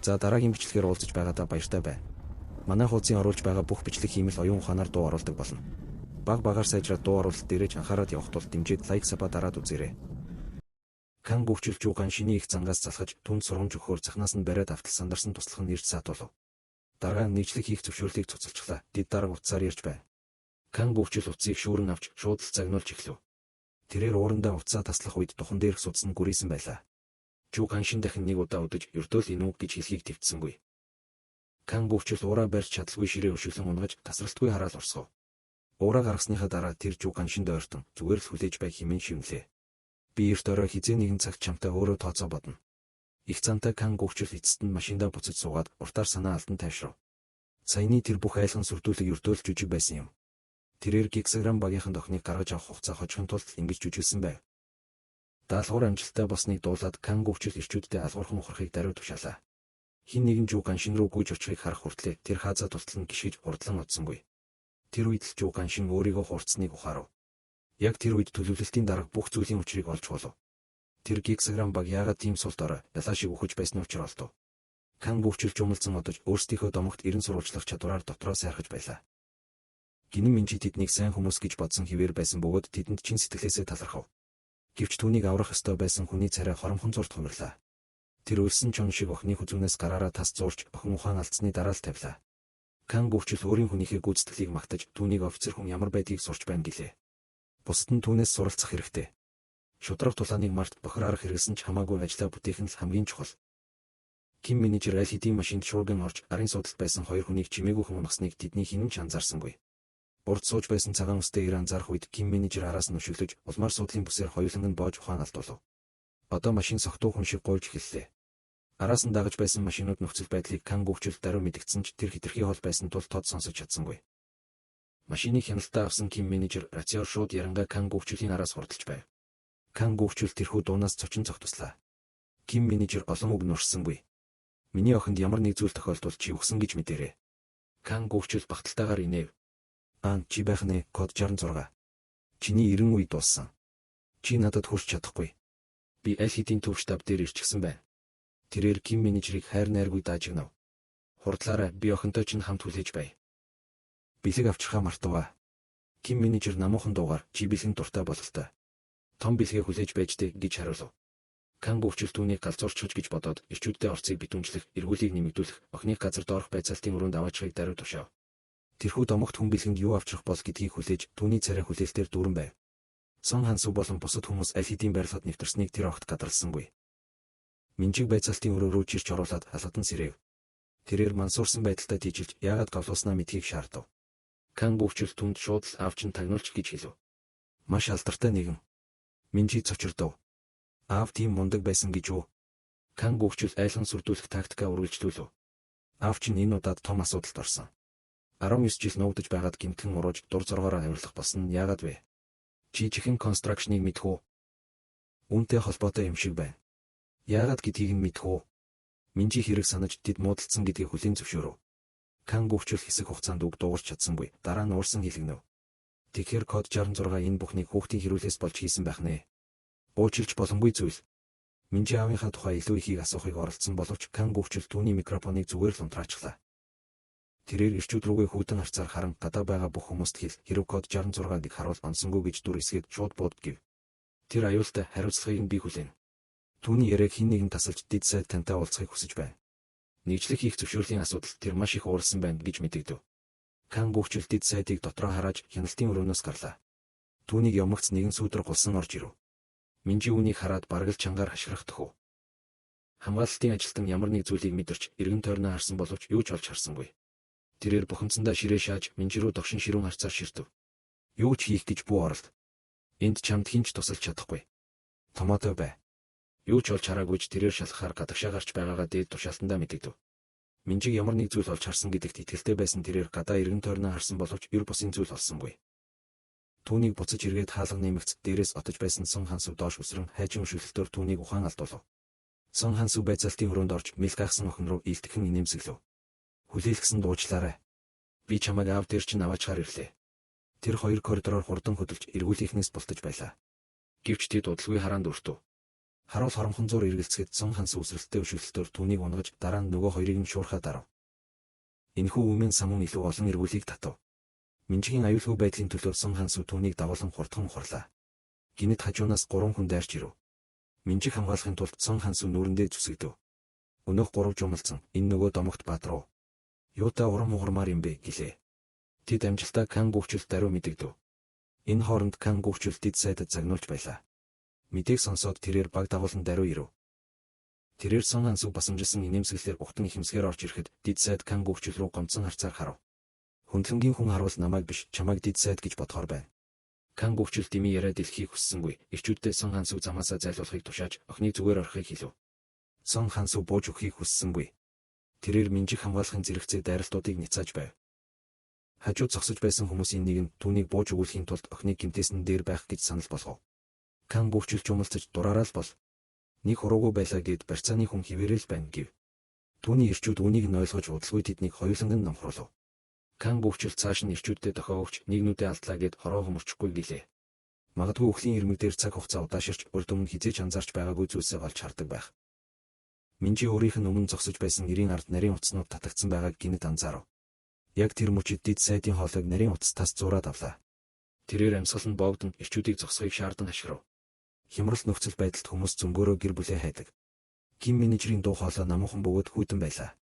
За дараагийн бичлэгээр уулзаж байгаадаа баяртай бай. Манай хуудсыг оруулж байгаа бүх бичлэг хиймэл оюун ухаанаар дуу оруулдаг болно. Багаар сайжраад дуу оруулалт дээрэж анхаарал явах тул дэмжиж лайк саба дараад үзээрэй. Кан гүвчилж Жукан шиний их зангаас залхаж түн сургамж өгөхөөр цахнаас нь бариад автал сандарсан туслах нь ирж саатуулв. Дараа нь нийтлэг хийх зөвшөөрлийг цуцалчлаа. Дид дарга утсаар ирж бай. Кан гүвчил утсыг шүүрэн авч шууд л загнуулж эхлэв. Тэрээр уурандаа утсаа таслах үед духан дээрх судас нь гүрийсэн байлаа. Жукан шин дахин нэг удаа өдөж ердөөл энэ үг гэж хэлхийг твцсэнгүй. Кан гүвчил уураа барьж чадалгүй ширээ өшүүлэн унгаж тасралтгүй хараал урсгав. Уураа гаргасныхаа дараа тэр Жукан шинд ойртон зүгээр л хүлээж бай хэмээн шивнэлээ. Би эрт орой хизээ нэгэн цаг чамтай өөрөө тооцоо бодно. Их цантай Кан гүвчил эцэст нь машиндаа буцаж суугаад уртаар санаа алдан тайвшрав. Саяны тэр бүх айлган сүрдүүлэг ердөөл жүжиг байсан юм. Тэрээр гигсаграм багийнхан охиныг гаргаж авах хугацаа хожихын тулд ингэж жүжиглсэн байв. Даалгавар амжилттай болсныг дуулаад Кан гүвчил ирчүүддээ алгуурхан ухрахыг даруй тушаалаа. Хин нэгэн Жукан шин рүү гүйж очихыг харах хүртлээр тэр хаазаа тултлан гიშгэж хурдлан одсонгүй. Тэр үед л Жукан шин өөрийгөө хурцсныг ухаарав. Яг тэр үед төлөвлөлтийн дарга бүх зүйлийн учрыг олж болов. Тэр гигсаграм баг яагаад тийм сул дорой ялаа шиг өгөж байсны учир олдов. Кан гүвчил жумалцсан одож өөрсдийнхөө домогт эрен сурвалжлах чадвараар дотроо сайрхаж байлаа. Гинэн минь тэднийг сайн хүмүүс гэж бодсон хിവэр байсан бөгөөд тэдэнд чин сэтгэлээсээ талархав. Гэвч түүнийг аврах ёстой байсан хүний царай хоромхон зурд хумирлаа. Тэр үлсэн чон шиг охины хүзүүнээс гараараа тас зуурч охин ухаан алдсны дараа л тавилаа. Кан гүвчил өөрийн хүнийхээ гүйцэтгэлийг магтаж түүнийг офицер хүн ямар байдгийг сурч байна гэлээ. Бусад нь түүнээс суралцах хэрэгтэй. Шудраг тулааныг март бохор арга хэрэгсэн ч хамаагүй ажлаа бүтээх нь л хамгийн чухал. Ким менежер аль хэдийн машинд шууган орж арын судалт байсан хоёр хүнийг чимээгүйхэн унасныг тэдний хинэн ч анзаарсангүй. Урд сууж байсан цагаан үстэй ир анзаарах үед Ким менежер араас нь өшөглөж улмаар суудлын бүсээр хоёуланг нь боож ухаан алдуулав. Одоо машин согтуу хүн шиг гуйж эхэллээ. Араас нь дагаж байсан машинууд нөхцөл байдлыг Кан гүвчил даруй мэдгдсэн ч тэр хитрхи хол байсан тул тод сонсож чадсангүй. Машиныг хяналтаа авсан Ким менежер рациор шууд ярангаа Кан гүвчилийн араас хурдалж байв. Кан гүвчил тэрхүү дуунаас цочин цогтслаа. Ким менежер олон үг нурсангүй. Миний охинд ямар нэг зүйл тохиолдвол чи өгсөн гэж мэдэрээ. Кан гүвчил багталтайгаар инэв. Чи байх нэ код 66. Чиний 90 үе дууссан. Чи надад хүрч чадахгүй. Би аль хэдийн төв штаб дээр ирчихсэн байна. Тэрээр Ким менежерийг хайр найргүй даажигнав. Хурдлаарай, би охинтой чинь хамт хүлээж бай. Бэлэг авчрахаа мартаваа. Ким менежер намуухан дуугаар чи бэлэн дуртай бололтой. Том бэлгээ хүлээж байж дээ гэж хариулв. Кан гүвчил түүнийг галзуурчж гэж бодоод ирчүүддээ орцыг битүүнчлэх, эргүүлийг нэмэгдүүлэх, охиныг газар доорх байцаалтын өрөөнд аваачхыг даруй тушаав. Тэрхүү домогт хүн бэлгэнд юу авчрах бол гэдгийг хүлээж түүний царай хүлээлтээр дүүрэн байв. Сон Хансу болон бусад хүмүүс аль хэдийн барилгад нэвтэрснийг тэр огт гадарласангүй. Минжиг байцаалтын өрөө рүү чирч оруулаад халаатан сэрэв. Тэрээр мансуурсан байдалтай тийжилж яагаад гавлууснаа мэдхийг шаардав. Кан гүвчил түнд шууд л авчин тагнуулч гэж хэлв. Маш алдартай нэгэн. Минжи цочирдов. Аав тийм мундаг байсан гэж үү? Кан гүвчил айлган сүрдүүлэх тактикаа үргэлжлүүлв. Аав чинь энэ удаад том асуудалд орсон. 19 жил нуугдаж байгаад гинтхэн урууж дур зоргоороо авирлах болсон нь яагаад вэ? Чи чихэн констракшныг мэдэх үү? Үүнтэй холбоотой юм шиг байна. Яагаад гэдгийг нь мэдэх үү? Минжи хэрэг санаж тэд муудалцсан гэдгийг хүлээн зөвшөөрөв. Кан гүвчил хэсэг хугацаанд үг дуугарч чадсангүй. Дараа нь уурсан хэлгэнэв. Тэгэхээр код 66 энэ бүхнийг хүүхдийн хэрүүлээс болж хийсэн байх нэ. Уучлж боломгүй зүйл. Минжи аавынхаа тухай илүү ихийг асуухыг оролдсон боловч Кан гүвчил түүний микрофоныг зүгээр л унтраачлаа. Тэрээр ирчүүд рүүгээ хүүтэн харцаар харан гадаа байгаа бүх хүмүүст хэл хэрэг код 66-ыг харуул онсонгүй гэж дүр эсгээд шууд бууд гэв. Тэр аюултай хариуцлагыг би хүлээнэ. Түүний яриаг хин нэгэн тасалж дид сайд тантай уулзахыг хүсэж байна. Нийтлэг хийх зөвшөөрлийн асуудал тэр маш их уурсан байна гэж мэдэгдэв. Кан гүвчил дид сайдыг дотроо харааж хяналтын өрөөнөөс гарлаа. Түүнийг ямагц нэгэн сүүдэр гулсан орж ирэв. Минжи үүнийг хараад бараг л чангаар хашгирах төхөв. Хамгаалалтын ажилтан ямар нэг зүйлийг мэдэрч эргэн тойрноо харсан боловч юу ч олж харсангүй. Тэрээр бухимдсандаа ширээ шааж Минжи рүү догшин ширүүн харцаар ширтэв. Юу ч хийх гэж бүү оролд. Энд чамд хинч тусалж чадахгүй. Томоотой бай. Юу ч олж хараагүйч тэрээр шалхахаар гадагшаа гарч байгаагаа дээд тушаалтандаа мэдэгдэв. Минжиг ямар нэг зүйл олж харсан гэдэгт итгэлтэй байсан тэрээр гадаа эргэн тойрноо харсан боловч эр бусын зүйл олсонгүй. Түүнийг буцаж эргээд хаалга нэмэгц дээрээс отож байсан Сон Хансу доош өсрөн хайжин өшөөлөлтөөр түүнийг ухаан алдуулав. Сон Хансу байцаалтын өрөөнд орж мэл гайхсан охин руу ийтгэн инээмсэглэв. Хүлээлгсэн дуучлаарай. Би чамайг аав дээр чинь аваачаар ирлээ. Тэр хоёр коридороор хурдан хөдөлж эргүүлийнхнээс бултаж байлаа. Гэвч тэд удалгүй хараанд өртөв. Харуул хоромхон зур эргэлцэхэд Сон Ханс үсрэлттэй өшөлтөөр түүнийг унгаж дараа нь нөгөө хоёрыг нь шуурхаа дарав. Энэхүү үмэн самун илүү олон эргүүлийг татав. Минжигийн аюулгүй байдлын төлөө Сон Ханс түүнийг дагуулan хурдхан ухарлаа. Гинэт хажуунаас 3 хүн дайрч ирв. Минжиг хамгаалахын тулд Сон Ханс нүүрэндээ зүсэгдэв. Өнөөх 3 жумалцсан энэ нөгөө домогт баатруу. Юутай урам угармаар юм бэ гэлээ. Тэд амжилтаа Кан гүвчл даруй мэдэгдэв. Энэ хооронд Кан гүвчл Дид сайдад загнуулж байлаа. Мэдээг сонсоод тэрээр баг дагуулan даруй ирв. Тэрээр Сон Хансыг басамжилсан инээмсэглэлээр ухтан ихэмсгээр орж ирэхэд Дид сайд Кан гүвчл рүү гомцсон харцаар харав. Хөндлөнгийн хүн харуул намайг биш чамайг Дид сайд гэж бодохоор байна. Кан гүвчл дими яриа дэлхийг хүссэнгүй. Ирчүүддээ Сон Хансыг замаасаа зайлуулахыг тушааж охины зүгээр орохыг хэлв. Сон Хансыг бууж өгөхийг хүссэнгүй. Тэрээр Минжиг хамгаалахын зэрэгцээ дайралтуудыг ницааж байв. Хажууд зогсож байсан хүмүүсийн нэг нь түүнийг бууж өгүүлэхийн тулд охиныг гэмтээсэн дээр байх гэж санал болгов. Кан гүвчл жумалцаж дураараа л бол. Нэг хуруугүй байлаа гэд барьцааны хүн хിവэрэл байна гэв. Түүний ирчүүд үнийг нь ойлгож удалгүй тэднийг хоёуланг нь номхруулв. Кан гүвчл цааш нь ирчүүддээ дохио өгч нэгнүүдээ алдлаа гэд хороо хөмөрчихгүй гэлээ. Магадгүй өхлийн ирмэг дээр цаг хугацаа удааширч урд өмнө хизээж анзаарч байгаагүй зүйлсээ олж хардаг байх. Минжи өөрийнх нь өмнө зогсож байсан нэрийн ард нарийн утаснууд татагдсан байгааг гинэт анзаарав. Яг тэр мөчид Дид сайдын хоолойг нарийн утастаас зураад авлаа. Тэрээр амьсгал нь боогдон ирчүүдийг зогсохыг шаардсан ашиграв. Хямрал нөхцөл байдалд хүмүүс зөнгөөрөө гэр бүлээ хайдаг. Ким менежерийн дуу хоолой намуухан бөгөөд хүйтэн байлаа.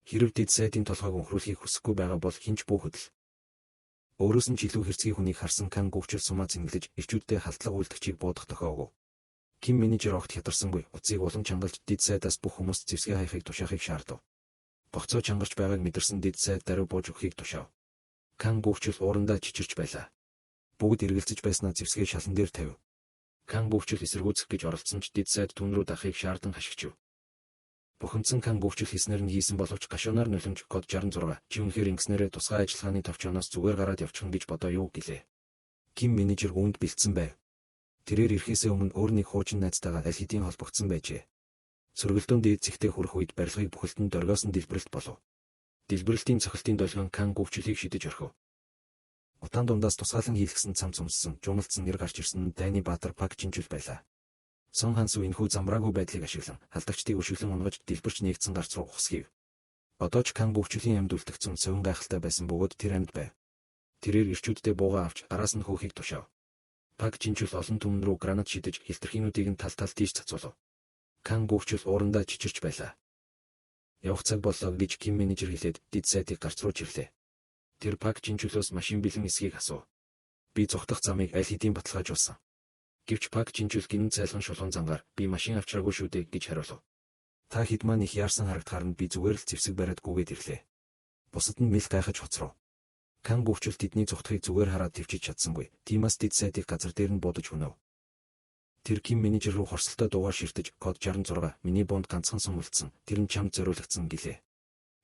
Хэрв Дид сайдын толгойг өнхрүүлэхийг хүсэхгүй байгаа бол хинч бүү хөдөл. Өөрөөс нь ч илүү хэрцгий хүнийг харсан Кан гүвчл сумаа цэнгэлж ирчүүддээ халтлага үйлдэгчийг буудах дохио өгөв. Ким менежер огт хятарсангүй утсыг улам чангалж Дид сайдаас бүх хүмүүс зэвсгээ хаяхыг тушаахыг шаардав. Богцоо чангарч байгааг мэдэрсэн Дид сайд даруй бууж өгөхийг тушаав. Кан гүвчл уурандаа чичирч байлаа. Бүгд эргэлзэж байснаа зэвсгээ шалан дээр тавив. Кан гүвчл эсэргүүцэх гэж оролцсон ч Дид сайд түүн рүү дахыг шаардсан хашигчив. Бухимдсан Кан гүвчл хийснээр нь хийсэн боловч гашуунаар нулимж код 66 чи үнэхээр ингэснээрээ тусгай ажиллагааны товчоноос зүгээр гараад явчихна гэж бодоо юу гэлээ. Ким менежер үүнд бэлдсэн байв. Тэрээр ирэхээсээ өмнө өөрний хуучин найзтайгаа аль хэдийн холбогдсон байжээ. Сөргөлдөөн дээд зэгтээ хүрэх үед барилгыг бүхэлдэн дөргиосон дэлбэрэлт болов. Дэлбэрэлтийн цохилтын долгион Кан гүвчлийг шидэж орхив. Утаан дундаас тусгаалan хийлгсэн цам цумссан, жумалцсан нэр гарч ирсэн Дайны Баатар Пак Чинжүүл байлаа. Сон Ханс энэхүү замбраагүй байдлыг ашиглан халдагчдыг өшөглөн унгаж дэлбэрч нээгдсэн гарц руу ухсхийв. Одоо ч Кан гүвчлийн амьд үлдэгцэн совин гайхалтай байсан бөгөөд тэр амьд байв. Тэрээр ирчүүддээ буугаа авч араас нь хөөхийг тушаав. Пак Чинжүүл олон түмэн рүү гранат шидэж хилтерхиинүүдийг нь тал тийш цацуулав. Кан гүвчл уурандаа чичирч байлаа. Явах цаг боллоо гэж Ким менежер хэлээд Дид сайдыг гарц руу чирлээ. Тэр Пак Чинжүүлөөс машин бэлэн эсгийг асуув. Би зүхтах замыг аль хэдийн баталгаажуулсан. Гэвч Пак Чинжүүл гинэн цайлган шулуун зангаар би машин авчраагүй шүү дээ гэж хариулв. Та хэд маань их яарсан харагдахаар нь би зүгээр л зэвсэг бариад гүгээд ирлээ. Бусад нь мэл гайхаж хоцров. Кан гүвчл тэдний зүхтахыг зүгээр хараад төвчиж чадсангүй. Тиймээс Дид сайдыг газар дээр нь буудаж хөнөв. Тэр Ким менежер рүү хорсолтой дуугаар ширтэж код 66 миний буунд ганцхан сум үлдсэн. Тэр нь чамд зориулагдсан гэлээ.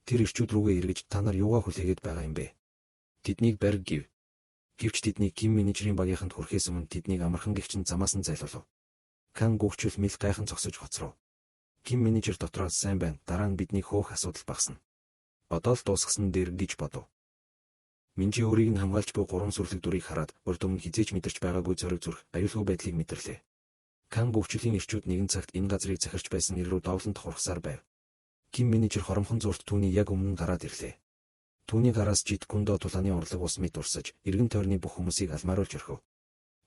Тэр ирчүүд рүүгээ эргэж та нар юугаа хүлээгээд байгаа юм бэ? Тэднийг бариг гэв. Гэвч тэдний Ким менежерийн багийнханд хүрэхээс өмнө тэднийг амархан гихчин замаас нь зайлуулв. Кан гүвчл мэл гайхан зогсож хоцров. Ким менежер дотроос сайн байна. Дараа нь бидний хөөх асуудал багасна. Одоо л дуусгасан дээр гэж бодов. Минжи өөрийг нь хамгаалж буй 3 сүрлэг дүрийг хараад урд өмнө хизээч мэдэрч байгаагүй зориг зүрх аюулгүй байдлыг мэдэрлээ. Кан гүвчлийн ирчүүд нэгэн цагт энэ газрыг захирч байсан ир рүү давлан тохурхсаар байв. Ким менежер хоромхон зурт түүний яг өмнө гараад ирлээ. Түүний гараас жид гүндо тулааны урлаг ус мэд урсаж, эргэн тойрны бүх хүмүүсийг алмааруулж орхив.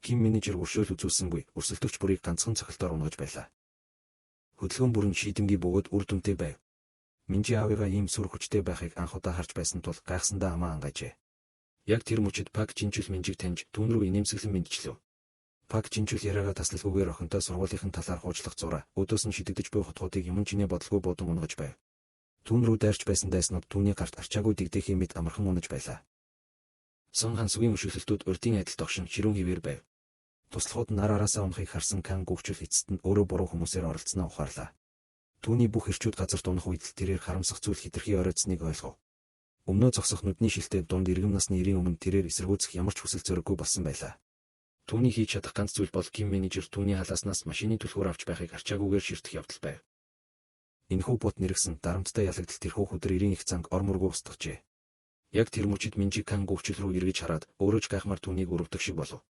Ким менежер өршөөл үзүүлсэнгүй, өрсөлдөгч бүрийг ганцхан цохилтоор унгаж байлаа. Хөдөлгөөн бүр нь шийдэмгий бөгөөд үр дүнтэй байв. Минжи аавыгаа ийм сүр хүчтэй байхыг анх удаа харж байсан тул гайхсандаа амаа ангажээ. Яг тэр мөчид Пак Чинжүүл Минжиг таньж түүн рүү инээмсэглэн мэдчлээ. Пак Чинжүүл яриагаа таслалгүйгээр охинтой сургуулийн талаар хуучлах зураа, өдөөс нь шидэгдэж буй хотгуудыг юм чинээ бодлого буудан унгаж байв. Түүн рүү дайрч байсан дайснууд түүний гарт арчаагүй дэгдэхийн мэд амархан унаж байлаа. Сон Хансгийн өшөглөлтүүд урдын адил тогшин ширүүн хിവэр байв. Туслахууд нар араасаа унахыг харсан Кан гүвчл эцэст нь өөрөө буруу хүмүүсээр оролцсноо ухаарлаа. Түүний бүх ирчүүд газарт унах үед тэрээр харамсах зүйл хитрхи оройтсныг ойлгов. Өмнөө зогсох нүдний шилтэй дунд иргэм насны 90 өмнө тэрээр эсэргүүцэх ямар ч хүсэл зориггүй болсон байлаа. Түүний хийж чадах ганц зүйл бол Ким менежер түүний халааснаас машины түлхүүр авч байхыг арчаагүйгээр ширтэх явдал байв. Энэхүү бут нэргсэн дарамттай ялагдал тэрхүү өдөр 90 их цанг ормөргөө устгажээ. Яг тэр мөчид Минжи Кан гүвчл рүү эргэж хараад өөрөө ч гайхмаар түүнийг өрөвдөх шиг болов.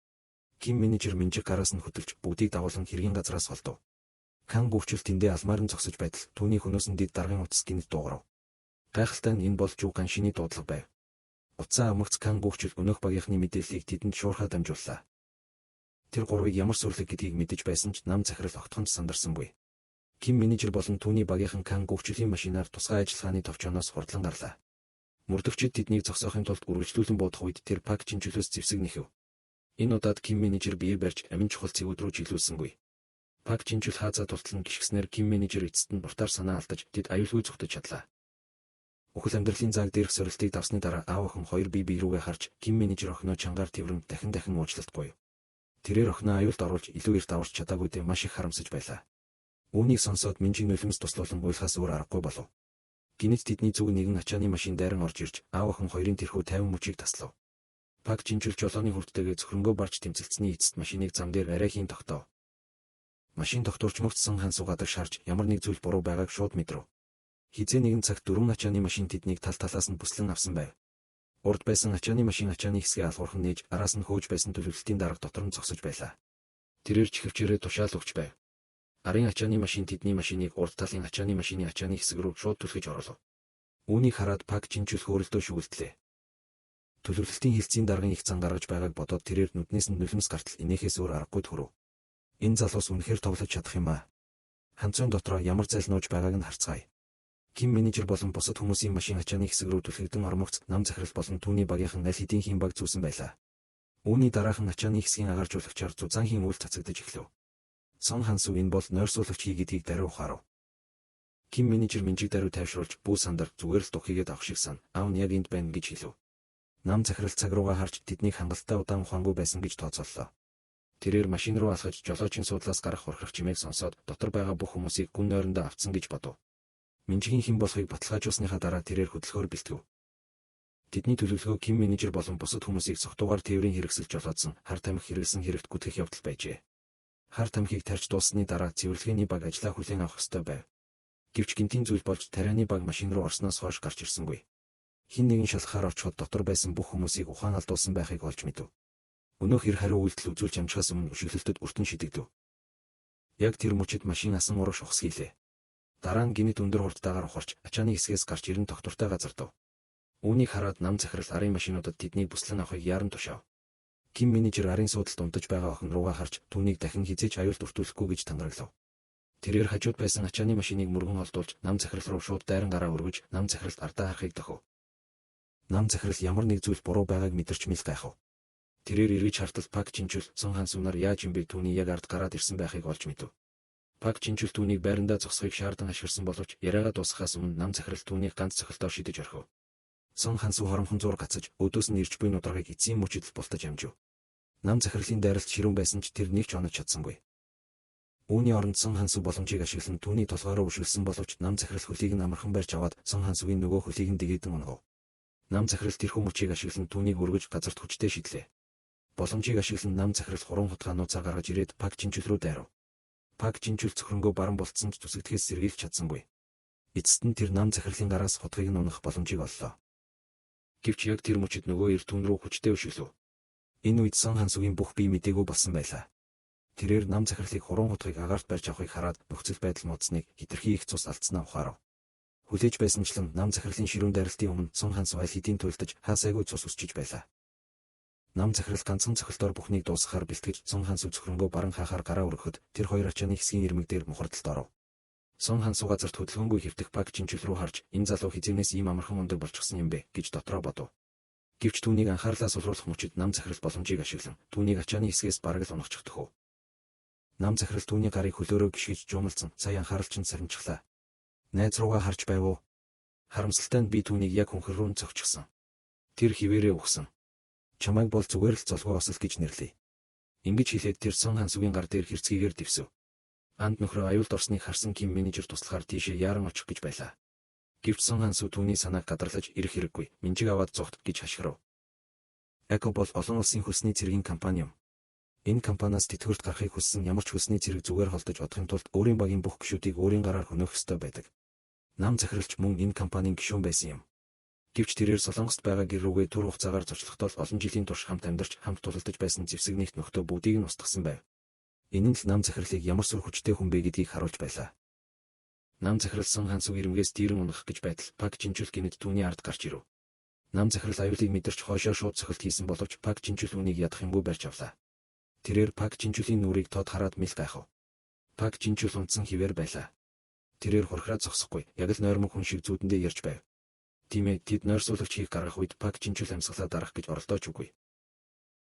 Ким менежер Минжиг гараас нь хөдөлж бүгдийг дагуулan хэргийн газраас холдов. Кан гүвчл тэндээ алмаар нь зогсож байтал түүний хөнөөсөн дид даргын утас гинт дуугарав. Гайхалтай нь энэ бол Жуган шиний дуудлага байв. Утсаа амгц Кан гүвчл өнөөх багийнхны мэдээллийг тэдэнд шуурхаа дамжууллаа. Тэр гурвыг ямар сүрлэг гэдгийг мэдэж байсан ч нам захирал огтхон сандарсангүй. Ким менежер болон түүний багийнхан Кан гүвчлийн машинаар тусгай ажиллагааны товчоноос хурдлан гарлаа. Мөрдөгчид тэднийг зогсоохын тулд үргэлжлүүлэн буудах үед тэр Пак Чинчулөөс зэвсэг нэхэв. Энэ удаад Ким менежер биеэ барьж амин чухал цэгүүд рүү чиглүүлсэнгүй. Пак Чинчул хаазаа тултлан гიშгснээр Ким менежер эцэст нь буртаар санаа алдаж тэд аюулгүй зүгтэж чадлаа. Өхөл амьдралын зааг дээрх сорилтыг давсны дараа аав охин хоёр бие рүүгээ харж Ким менежер охиноо чангаар тэврэн дахин уучлалтгүй. Тэрээр охиноо аюулд оруулж илүү эрт аварч чадаагүйдээ маш их харамсаж байлаа. Үүнийг сонсоод Минжиг нулимс туслуулан уйлахаас өөр аргагүй болов. Гинэт тэдний зүг нэгэн ачааны машин дайран орж ирж аав охин хоёрын тэрхүү 50 мөчийг таслав. Пак Чинчул жолооны хүрттэйгээ цөхрөнгөө барж тэмцэлцсэний эцэст машиныг зам дээр арай хийн тогтов. Машин тогтворч мөгцсөн хансуу гадаг шарж ямар нэг зүйл буруу байгааг шууд мэдрэв. Хизээ нэгэн цагт дөрвөн ачааны машин тэднийг тал талаас нь бүслэн авсан байв. Урд байсан ачааны машин ачааны хэсгээ алхуурхан нээж араас нь хөөж байсан төлөвлөлтийн дарга дотор нь зогсож байлаа. Тэрээр чихвчээрээ тушаал өгч байв. Арын ачааны машин тэдний машиныг урд талын ачааны машины ачааны хэсэг рүү шууд түлхэж оруулав. Үүнийг хараад Пак Чинчул хөөрөлдөө шүглэлтлээ. Төлөвлөлтийн хилцийн даргын их зан гаргаж байгааг бодоод тэрээр нүднээс нь нулимс гартал инээхээс өөр аргагүй төрөв. Энэ залуус үнэхээр тоглож чадах юм аа. Ханцуун дотроо ямар зайл нууж байгааг нь харцгаая. Ким менежер болон бусад хүмүүсийн машин ачааны хэсэг рүү түлхэгдэн ормогц нам захирал болон түүний багийнхан аль хэдийн хин баг зүүсэн байлаа. Үүний дараахан ачааны хэсгийн агааржуулагчаар зузаанхийн үйл цацагдаж эхлэв. Сон Хансу энэ бол нойрсуулагч хий гэдгийг даруй ухаарав. Ким менежер Минжиг даруй тайвшруулж бүү сандар зүгээр л духигээд авах шиг сан. Аав нь яг энд байна гэж хэлв. Нам захирал цаг руугаа харж тэднийг хангалттай удаан ухаангүй байсан гэж тооцооллоо. Тэрээр машин руу алхаж жолоочийн суудлаас гарах хурхрах чимээг сонсоод дотор байгаа бүх хүмүүсийг гүн нойрондоо авцсан гэж бодов. Минжигийн хэн болохыг баталгаажуулсныхаа дараа тэрээр хөдөлгөөр бэлтгэв. Тэдний төлөвлөгөө Ким менежер болон бусад хүмүүсийг цогтуугаар тээврийн хэрэгсэл жолоодсон хар тамхи хэрэгсэн хэрэгт гүтгэх явдал байжээ. Хар тамхиг тарьж дууссаны дараа цэвэрлэгээний баг ажлаа хүлээн авах ёстой байв. Гэвч гинтийн зүйл болж тарианы баг машин руу орсноос хойш гарч ирсэнгүй. Хин нэгэн шалхахаар очиход дотор байсан бүх хүмүүсийг ухаан алдуулсан байхыг олж мэдэв. Өнөөх ир хариу үйлдэл үзүүлж амжихаас өмнө өшөглөлтөд өртөн шидэгдэв. Яг тэр мөчид машин асан урагш ухсгийлээ. Дараа нь гинэт өндөр хурдтайгаар ухарч ачааны хэсгээс гарч ирэн тогтвортой газардав. Үүнийг хараад нам захирал арын машинуудад тэднийг бүслэн авахыг яран тушаав. Ким менежер арын суудалд унтаж байгаа охин руугаа харж түүнийг дахин хизээч аюулд өртүүлэхгүй гэж тангараглав. Тэрээр хажууд байсан ачааны машиныг мөргөн олдуулж нам захирал руу шууд дайран гараа өргөж нам захиралд ардаа харахыг тохив. Нам захирал ямар нэг зүйл буруу байгааг мэдэрч мэл гайхав. Тэрээр эргэж хартал Пак Чинчул Сон Хансунаар яаж юм бэ түүний яг ард гараад ирсэн байхыг олж мэдэв. Пак Чинчул түүнийг байрандаа зогсохыг шаардан ашигласан боловч яриагаа дуусгахаас өмнө нам захирал түүнийг ганц цохилтоор шидэж орхив. Сон Хансу хоромхон зур гацаж өдөөс нь ирж буй нудрагыг эцсийн мөчөд бултаж амжив. Нам захирлын дайралт ширүүн байсан ч тэр нэг ч онож чадсангүй. Үүний оронд Сон Хансу боломжийг ашиглан түүний толгойроо өшөлсөн боловч нам захирал хөлийг нь амархан барьж аваад Сон Хансугийн нөгөө хөлийг нь дэгээдэн унгав. Нам захирал тэрхүү мөчийг ашиглан түүнийг өргөж газарт хүчтэй шидлээ. Боломжийг ашиглан нам захирал хуран хутгаа нууцаар гаргаж ирээд Пак Чинчул рүү дайрав. Пак Чинчул цөхрөнгөө баран болцсон ч зүсэгдэхээс сэргийлж чадсангүй. Эцэст нь тэр нам захирлын гараас хотгийг нь унах боломжийг оллоо. Гэвч яг тэр мөчид нөгөө эр түн рүү хүчтэй өшөглөв. Энэ үед Сон Хансугийн бүх бие мэдээгүй болсон байлаа. Тэрээр нам захирлыг хуран хутгийг агаарт барьж авахыг хараад нөхцөл байдал муудсныг хитрхи их цус алдснаа ухаарав. Хүлээж байсанчлан нам захирлын ширүүн дайралтын өмнө Сон Хансу аль хэдийн туйлдаж хаасайгүй цус үсчиж байлаа. Нам захирал ганцхан цохилтоор бүхнийг дуусгахаар бэлтгэж Сон Хансу цөхрөнгөө баран хаахаар гараа өргөхөд тэр хоёр ачааны хэсгийн ирмэг дээр мухардалд оров. Сон Хансу газарт хөдөлгөөнгүй хэвтэх Пак Чинчул руу харж энэ залуу хизээнээс ийм амархан ундаг болчихсон юм бэ гэж дотроо бодов. Гэвч түүнийг анхаарлаа сулруулах мөчид нам захирал боломжийг ашиглан түүнийг ачааны хэсгээс бараг л унахчих төхөв. Нам захирал түүний гарыг хөлөөрөө гიშгэж жуумалсан сая анхааралч нь сарничглаа. Найз руугаа харж байв уу? Харамсалтай нь би түүнийг яг хүнхэр рүү цогчихсон. Тэр хിവэрээ ухсан. Чамайг бол зүгээр л золгоо осол гэж нэрлэе. Ингэж хэлээд тэр Сон Хансугийн гар дээр хэрцгийгээр дэвсв. Анд нөхрөө аюулд орсныг харсан Ким менежер туслахаар тийшээ яаран очих гэж байлаа. Гэвч Сон Хансу түүний санааг гадарлаж ирэх хэрэггүй. Минжиг аваад зогт гэж хашгирав. Эко бол олон улсын хөлсний цэргийн компани юм. Энэ компаниас тэтгэврт гарахыг хүссэн ямар ч хөлсний цэрэг зүгээр холдож одохын тулд өөрийн багийн бүх гишүүдийг өөрийн гараар хөнөөх ёстой байдаг. Нам захиралч мөн энэ компанийн гишүүн байсан юм. Гэвч тэрээр Солонгост байгаа гэр рүүгээ түр хугацаагаар зочлохдоо олон жилийн турш хамт амьдарч хамт тулалдаж байсан зэвсэг нэгт нөхдөө бүгдийг нь устгасан байв. Энэ нь л нам захирлыг ямар сүр хүчтэй хүн бэ гэдгийг харуулж байлаа. Нам захирлсан хансуу ирмгээс дээрэн унах гэж байтал Пак Чинчүл гинэд түүний ард гарч ирэв. Нам захирал аюулыг мэдэрч хойшоо шууд цохилт хийсэн боловч Пак Чинчүл үнийг ядах юмгүй барьж авлаа. Тэрээр Пак Чинчүлийн нүрийг тод хараад мэл гайхав. Пак Чинчүл унтсан хിവэр байлаа. Тэрээр хурхраа зогсохгүй, яг л нойрмог хүн шиг зүүдэндээ ярьж байв. Тийм ээ, тэд нойрсуулагч хийх гаргах үед Пак Чинчүл амьсгалаа дарах гэж оролдооч үгүй.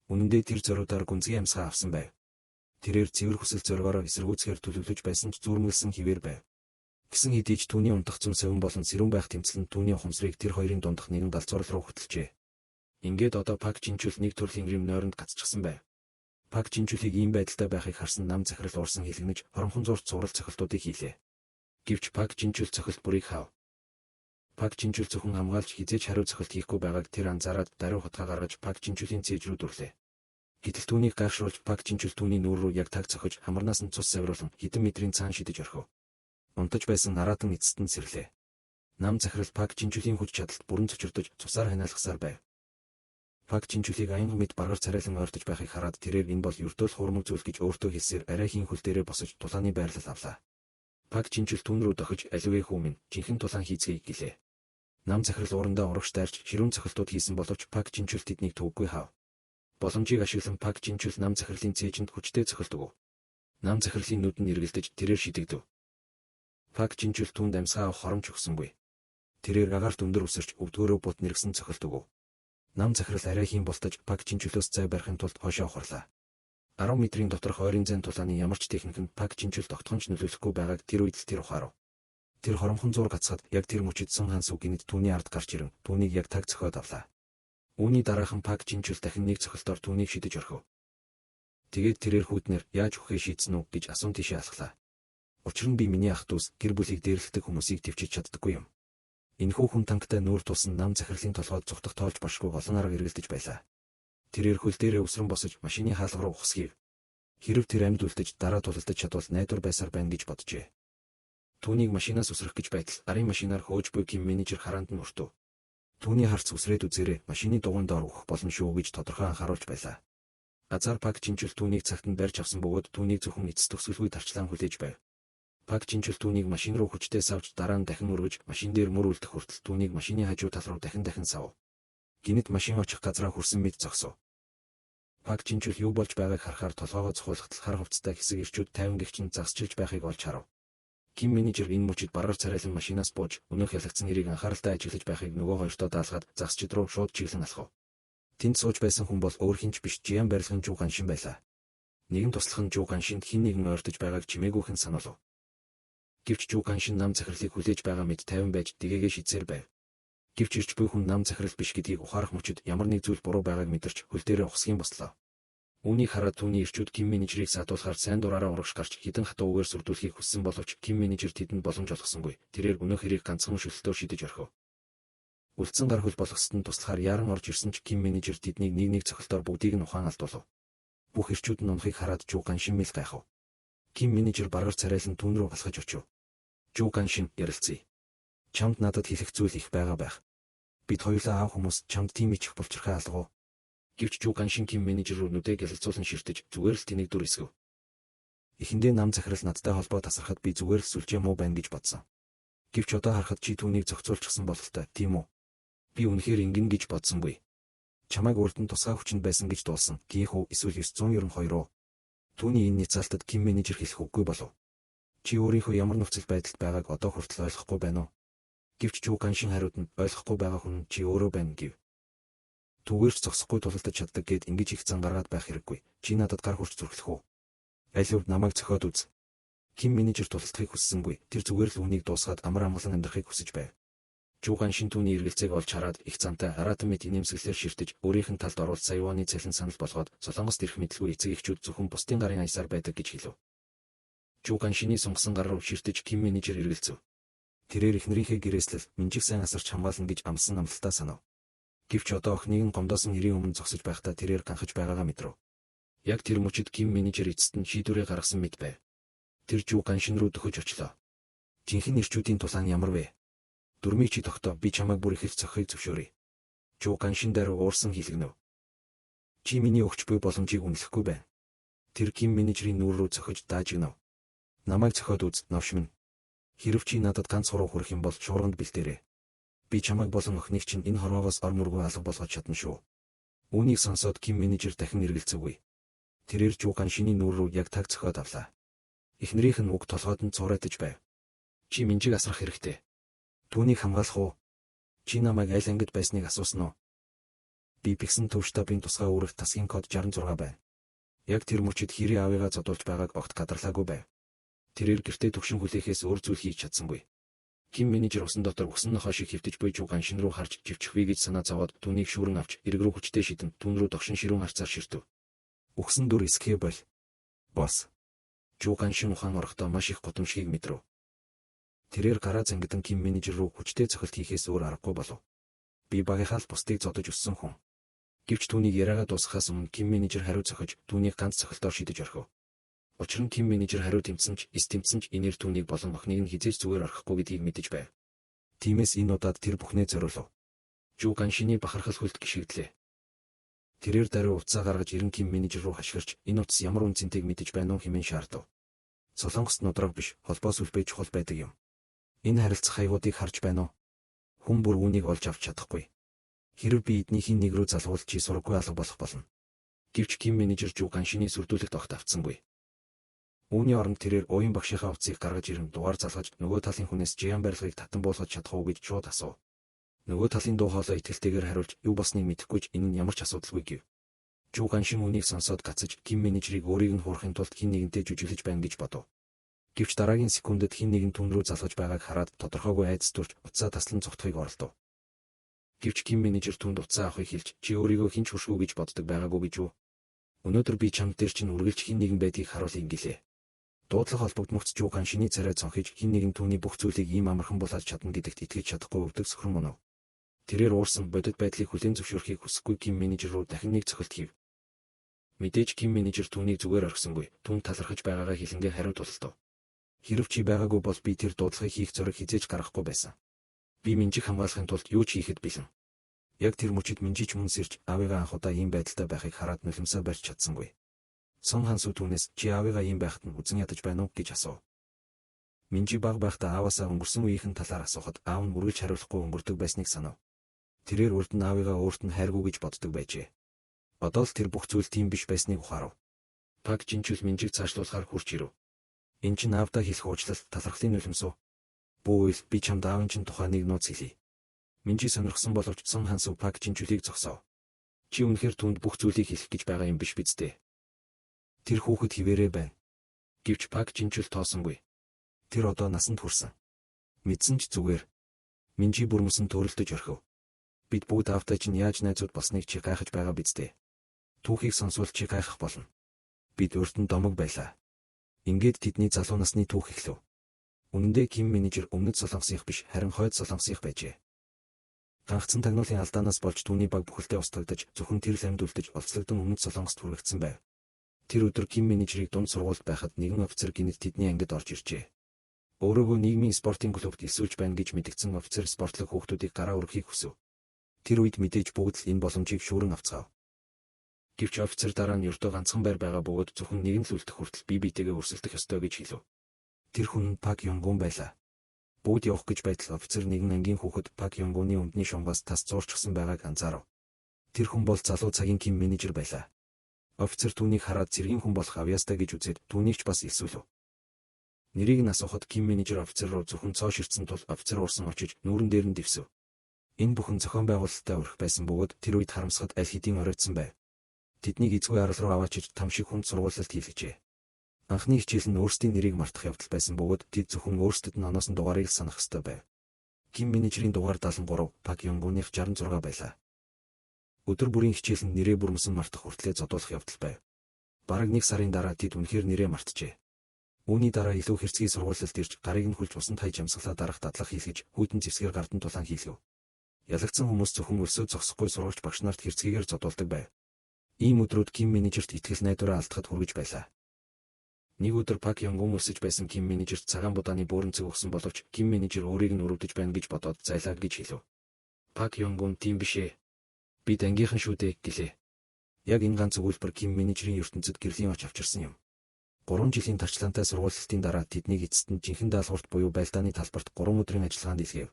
Үнэн дээр тэр зориудаар гүнзгий амьсгаа авсан байв. Тэрээр цэвэр хүсэл зоригоор эсэргүүцхээр төлөвлөж байсан ч зүрмэлсэн хിവэр байв. Гисэн хэдий ч түүний унтах зүүн совин болон сэрүүн байх тэмцэл нь түүний ухамсарыг тэр хоёрын дундах нэгэн далцуурал руу хөтлөжээ. Ингээд одоо Пак Чинчүл нэг төрлийн грим нойронд гацчихсан байв. Пак Чинчүлийг ийм байдалтай байхыг харсан нам захирал уурсан хэлгэнэж хоромхон зурц цуврал цохилтуудыг хийлээ. Гэвч Пак Чинчүл цохилт бүрийг хаав. Пак Чинчүл зөвхөн хамгаалж хизээч хариу цохилт хийхгүй байгааг тэр анзаараад даруй хутгаа гаргаж Пак Чинчүлийн цээж рүү дүрлээ. Гэтэл түүнийг гайхшруулж Пак Чинчүл түүний нүүр рүү яг таг цохиж хамарнаас нь цус савируулан хэдэн метрийн цаан шидэж орхив. Унтаж байсан нараатан эцэст нь сэрлээ. Нам захирал Пак Чинчүлийн хүч чадалт бүрэн цочирдож цусаар ханиалгасаар байв. Пак Чинчүлийг аян мэд баргар царайлан ойртож байхыг хараад тэрээр энэ бол ердөө л хурмаг зүйл гэж өөртөө хэлсээр арай хийн хөл дээрээ босож тулааны байрлал авлаа. Пак Чинчүл түүн рүү дохиж аливаа хүү минь жинхэнэ тулаан хийцгээе гэлээ. Нам захирал уурандаа урагш дайрч ширүүн цохилтууд хийсэн боловч Пак Чинчүл тэднийг төвөггүй хаав. Боломжийг ашиглан Пак Чинчүл нам захирлын цээжинд хүчтэй цохилт өгөв. Нам захирлын нүд нь эргэлдэж тэрээр шидэгдэв. Пак Чинчүл түүнд амьсгаа авах хоромч өгсөнгүй. Тэрээр агаарт өндөр өсөрч өвдгөөрөө бут нэргсэн цохилт өгөв. Нам захирал арай хийн болтож Пак Чинчүлөөс зай барихын тулд хойшоо ухарлаа. 10 метрийн доторх ойрын зайн тулааны ямар ч техник нь Пак Чинчүлд огтхонч нөлөөлөхгүй байгааг тэр үед л тэр ухаарав. Тэр хоромхон зур гацхад яг тэр мөчөдсөн хансуу гинэд түүний ард гарч ирэн түүнийг яг таг цохиод авлаа. Үүний дараахан Пак Чинчүл дахин нэг цохилтоор түүнийг шидэж орхив. Тэгээд тэрээр хүүтнэр яаж өгөхөө шийдсэн үү гэж асуун тийшээ алхлаа. Учир нь би миний ах дүүс гэр бүлийг дээрлэдэг хүмүүсийг төвчиж чаддаггүй юм. Энэхүү хүн тангтай нүүр тусан нам захирлын толгойд зүхтах тоолж бошгүй олон арга эргэлдэж байлаа. Тэрээр хөл дээрээ өсрөн босож машины хаалга руу ухсхийв. Хэрв тэр амьд үлдэж дараа тулалдаж чадвал найдвар байсаар байна гэж боджээ. Түүнийг машинаас үсрэх гэж байтал арын машинаар хөөж буй Ким менежер хараанд нь өртөв. Түүний харц үсрээд үзээрэй машины дугуйн доор өгөх болно шүү гэж тодорхой анхааруулж байлаа. Газар Пак Чинчүл түүнийг цагт нь барьж авсан бөгөөд түүнийг зөвхөн эцэс төгсгөлгүй тарчлаан хүлээж байв. Пак Чинчүл түүнийг машин руу хүчтэй савж дараа нь дахин өргөж машин дээр мөр үлдэх хүртэл түүнийг машины хажуу тал руу дахин сав. Гинэт машин очих газраа хүрсэн мэт зогсов. Пак Чинчүл юу болж байгааг харахаар толгоогоо цохиулахад хар хувцастай хэсэг ирчүүд 50 гэгчин загсчилж байхыг олж харав. Ким менежер энэ мөчид баргаар царайлан машинаас бууж өнөөх ялагдсан хэрийг анхааралтай ажиглаж байхыг нөгөө хоёртоо даалгаад загсчид руу шууд чиглэн алхав. Тэнд сууж байсан хүн бол өөр хинч биш Жиан барилгын Жу Ганшин байлаа. Нэгэн туслах нь Жу Ганшинд хин нэгэн ойртож байгааг чимээгүйхэн сануулв. Гэвч Жу Ганшин нам захирлыг хүлээж байгаа мэд 50 байж дэгээгээ шидсээр байв. Гэвч ирж буй хүн нам захирал биш гэдгийг ухаарах мөчид ямар нэг зүйл буруу байгааг мэдэрч хөл дээрээ ухсхийн бослоо. Үүнийг хараад түүний ирчүүд Ким менежерийг саатуулахаар сайн дураараа урагш гарч хідэн хатуу үгээр сүрдүүлэхийг хүссэн боловч Ким менежер тэдэнд боломж олгосонгүй. Тэрээр өнөөх хэрийг ганцхан шөлтөөр шидэж орхив. Үлдсэн гар хөл болгосод нь туслахаар яран орж ирсэн ч Ким менежер тэднийг нэг цохилтоор бүгдийг нь ухаан алдуулав. Бүх ирчүүд нь унахыг хараад Жу Ганшин мэл гайхав. Ким менежер баргаар царайлан түүн рүү алхаж очив. Жу Ганшин ярилцъя. Чамд надад хэлэх зүйл их байгаа байх. Бид хоёулаа аав хүмүүс чамд тийм ичих булчирхай алгав. Гэвч Жу Ганшин Ким менежер рүү нүдээ гялалзуулан ширтэж зүгээр л тэнийг дүр эсгэв. Эхэндээ нам захирал надтай холбоо тасрахад би зүгээр л сүлжээ муу байна гэж бодсон. Гэвч одоо харахад чи түүнийг зохицуулчихсан бололтой, тийм үү? Би үнэхээр ингэн гэж бодсонгүй. Чамайг урд нь тусгай хүчинд байсан гэж дуулсан. Гэх үү эсвэл 992 уу? Түүний энэ ницаалтад Ким менежер хэлэх үггүй болов. Чи өөрийнхөө ямар нөхцөл байдалд байгааг одоо хүртэл ойлгохгүй байна уу? Гэвч Жу Ганшин хариуд нь ойлгохгүй байгаа хүн чи өөрөө байна гэв. Түгээрч зогсохгүй тулалдаж чаддаг гэд ингэж их зан гаргаад байх хэрэггүй. Чи надад гар хурц зүрхлэх үү? Аль өв намайг цохиод үз. Ким менежер тулалдахыг хүссэнгүй. Тэр зүгээр л үнийг дуусгаад амар амгалан амьдрахыг хүсэж байв. Жу Ганшин түүний эргэлзээг олж хараад их зантай аратан мэд инээмсэглэлээр ширтэж өөрийнх нь талд оруулах саяны цалин санал болгоод Солонгост ирэх мэдлгүй эцэг эхчүүд зөвхөн бусдын гарын аясаар байдаг гэж хэлв. Жу Ганшины сунгасан гар руу ширтэж Ким менежер эргэлзэв. Тэрээр эхнэрийнхээ гэрээслэл минжиг сайн асарч хамгаална гэж амсан амлалтаа санав. Гэвч одоо охиныг нь гомдоосон нэрийн өмнө зогсож байхдаа тэрээр ганхаж байгаагаа мэдрв. Яг тэр мөчид Ким менежер эцэст нь шийдвэрээ гаргасан мэт байв. Тэр Жу Ганшин руу дөхөж очлоо. Жинхэнэ ирчүүдийн тулаан ямар вэ? Дөрмийг чи тогтоо, би чамайг бүр ихэлж зохихыг зөвшөөрье. Жу Ганшин дээр уурсан хэлгэнэв. Чи миний өгч буй боломжийг үнэлэхгүй байна. Тэр Ким менежерийн нүүр рүү цохиж дааж гинав. Намайг цохиод үз, навшмын. Хэрэв чи надад ганц хуруу хүрэх юм бол шуурганд бэлдээрэй. Би чамайг болон охиныг чинь энэ хорвоогоос ор мөргөө алга болгож чадна шүү. Үүнийг сонсоод Ким менежер дахин эргэлзээгүй. Тэрээр Жу Ганшины нүүр рүү яг таг цохиод авлаа. Эхнэрийнх нь уг толгойд нь цуурайтаж байв. Чи Минжиг асрах хэрэгтэй. Түүнийг хамгаалах уу? Чи намайг аль ангид байсныг асуусан уу? Би бигсэн төв штабын тусгай үүрэгт тасгийн код 66 байна. Яг тэр мөчид хэрийн аавыгаа зодуулж байгааг огт гадарлаагүй байв. Тэрээр гэртээ төвшин хүлээхээс өөр зүйл хийж чадсангүй. Ким менежер усан дотор усан нохоо шиг хөвтөж буй Жу Ганшин руу харж живчихвээ гэж санаа зовоод түүнийг шүүрэн авч эрг рүү хүчтэй шидэн түүн рүү догшин ширүүн харцаар ширтв. Үхсэн дүр эсхээ бол. Босс. Жу Ганшин ухаан орохдоо маш их гудамжийг мэдрэв. Тэрээр гараа зангидан Ким менежер рүү хүчтэй цохилт хийхээс өөр аргагүй болов. Би багийнхаа л бусдыг зодож өссөн хүн. Гэвч түүнийг яриагаа дуусгахаас өмнө Ким менежер хариу цохиж түүнийг ганц цохилтоор шидэж орхив. Учир нь Ким менежер хариу тэмцэн ч, эс тэмцэн ч инээр түүнийг болон охиныг нь хизээж зүгээр орхихгүй гэдгийг мэдэж байв. Тиймээс энэ удаад тэр бүхнээ зориулв. Жу Ганшины бахархал хөлт гიშгэгдлээ. Тэрээр даруй уцаа гаргаж ирэн Ким менежер рүү хашгирч энэ утас ямар үнцэнтэйг мэдэж байна уу хэмээн шаардав. Солонгост нудраг биш, холбоос үлбэй чухал байдаг юм. Энэ харилцах хаягуудыг харж байна уу? Хүн бүр үүнийг олж авч чадахгүй. Хэрэв би эднийхийг нэг рүү залгуул чи сургаггүй алга болох болно. Гэвч Ким менежер Жу Ганшины сүрдүүлэлт огт авцсангүй. Үүний оронд тэрээр уян багшийнхаа утсыг гаргаж ирэн дугаар залгаж нөгөө талын хүнээс Жиан барилгыг татан буулгаж чадах уу гэж шууд асуув. Нөгөө талын дуу хоолой итгэлтэйгээр хариулж юу болсныг мэдэхгүй ч энэ нь ямар ч асуудалгүй гэв. Жу Ганшин үүнийг сонсоод гацаж Ким менежерийг өөрийг нь хуурахын тулд хэн нэгэнтэй жүжиглэж байна гэж бодов. Гэвч дараагийн секундэд хэн нэгэн түн рүү залгаж байгааг хараад тодорхойгүй айдас төрж уцаа таслан цогтхойг оролдов. Гэвч Ким менежер түнд уцаа авахыг хэлж чи өөрийгөө хинч хүршгүй гэж боддог байгаагүй гэж үү? Өнөөдөр би чамд дээр чинь үргэлж хэн нэгэн байдгийг харуулъя гэлээ. Дуудлага холбогдмогц Жу Ганшины царай цонхиж хэн нэгэн түүний бүх зүйлийг ийм амархан булааж чадна гэдэгт итгэж чадахгүй өвдөг сөхрөн монов. Тэрээр уурсан бодит байдлыг хүлээн зөвшөөрөхийг хүсэхгүй Ким менежер рүү дахин нэг цохилт хийв. Мэдээж Ким менежер түүнийг зүгээр орхисонгүй, түн талархаж байгаагаа хилэнгээ хариу тултав. Хэрэв чи байгаагүй бол би тэр дуудлагыг хийх зориг хизээж гаргахгүй байсан. Би Минжиг хамгаалахын тулд юу ч хийхэд бэлэн. Яг тэр мөчид Минжиж мөн сэрж аавыгаа анх удаа ийм байдалтай байхыг хараад нулимсаа барьж чадсангүй. Сон Хансу түүнээс чи аавыгаа ийм байхад нь үзэн ядаж байна уу гэж асуув. Минжи баг байхдаа ааваасаа өнгөрсөн үеийнхэн талаар асуухад аав нь мөргөж хариулахгүй өнгөрдөг байсныг санав. Тэрээр урд нь аавыгаа өөрт нь хайргүй гэж боддог байжээ. Одоо л тэр бүх зүйл тийм биш байсныг ухаарав. Пак Жинчүүл Минжиг цаашлуулахаар хурж ирэв. Энд чинь аавдаа хийх уучлал талархлын нулимс уу? Бүү би чамд аавын чинь тухай нэг нууц хэлье. Минжи сонирхсон боловч Сон Хансу Пак Жинчүүлийг зогсов. Чи үнэхээр түнд бүх зүйлийг хэлэх гэж байгаа юм биш биз дээ? Тэр хүүхэд хിവэрэ байна. Гэвч Пак Жинчүүл тоосонгүй. Тэр одоо насанд хүрсэн. Мэдсэн ч зүгээр. Минжи бүрмөсөн төрөлдөж орхив. Бид бүгд аавтай чинь яаж найзууд болсныг чи гайхаж байгаа биз дээ? Түүхийг сонсвол чи гайхах болно. Бид урд нь домог байлаа. Ингээд тэдний залуу насны түүх эхлэв. Үнэн дээр Ким менежер өмнөд Солонгосынх биш харин хойд Солонгосынх байжээ. Гангацсан тагнуулын алдаанаас болж түүний баг бүхэлдээ устгагдаж зөвхөн тэр л амьд үлдэж олцлогдсон өмнөд Солонгост хүрэгдсэн байв. Тэр өдөр Ким менежерийг дунд сургуульд байхад нэгэн офицер гинэд тэдний ангид орж иржээ. Өөрөөгөө нийгмийн спортын клубт элсүүлж байна гэж мэдгдсэн офицер спортлог хүүхдүүдийг гараа өргөхийг хүсв. Тэр үед мэдээж бүгд л энэ боломжийг шүүрэн авцгаав. Гэвч офицер дараа нь ердөө ганцхан байр байгаа бөгөөд зөвхөн нэг нь л үлдэх хүртэл бие биетэйгээ өрсөлдөх ёстой гэж хэлв. Тэр хүн Пак Ёнгун байлаа. Бүгд явах гэж байтал офицер нэгэн ангийн хүүхэд Пак Ёнгуны өмдний шунгаас тас зуурчсан байгааг анзаарав. Тэр хүн бол залуу цагийн Ким менежер байлаа. Офицер түүнийг хараад цэргийн хүн болох авьяастай гэж үзээд түүнийг ч бас элсүүлв. Нэрийг нь асуухад Ким менежер офицер руу зөвхөн цоо ширтсэн тул офицер уурсан очиж нүүрэн дээр нь дэвсв. Энэ бүхэн зохион байгуулалттай өрх байсан бөгөөд тэр үед харамсахад аль хэдийн оройтсон байв. Тэднийг эзгүй арал руу аваачиж там шиг хүнд сургуулалт хийлгэжээ. Анхны хичээл нь өөрсдийн нэрийг мартах явдал байсан бөгөөд тэд зөвхөн өөрсдөд нь оноосон дугаарыг санах ёстой байв. Ким менежерийн дугаар 73, Пак Ёнгуных 66 байлаа. Өдөр бүрийн хичээл нь нэрээ бүрмсэн мартах хүртлээр зодуулах явдал байв. Бараг нэг сарын дараа тэд үнэхээр нэрээ мартжээ. Үүний дараа илүү хэрцгий сургуулалт ирж гарыг нь хүлж усанд хаяж амсгалаа дарах дадлага хийлгэж хүйтэн зэвсгээр гардан тулаан хийлгэв. Ялагдсан хүмүүс зөвхөн өрсөө зогсохгүй сурвалж багш нарт хэрцгийгээр зодуулдаг байв. Ийм өдрүүд Ким менежерт итгэл найдвараа алдахад хүргэж байлаа. Нэг өдөр Пак Ёнгун өсөж байсан Ким менежерт цагаан будааны бөөрөнцөг өгсөн боловч Ким менежер өөрийг нь өрөвдөж байна гэж бодоод зайлаа гэж хэлв. Пак Ёнгун тийм биш ээ. Би дангийнхан шүү дээ гэлээ. Яг энэ ганц өгүүлбэр Ким менежерийн ертөнцид гэрлийн оч авчирсан юм. 3 жилийн тарчлаантай сургуулилтын дараа тэднийг эцэст нь жинхэнэ даалгаварт буюу байлдааны талбарт 3 өдрийн ажиллагаанд илгээв.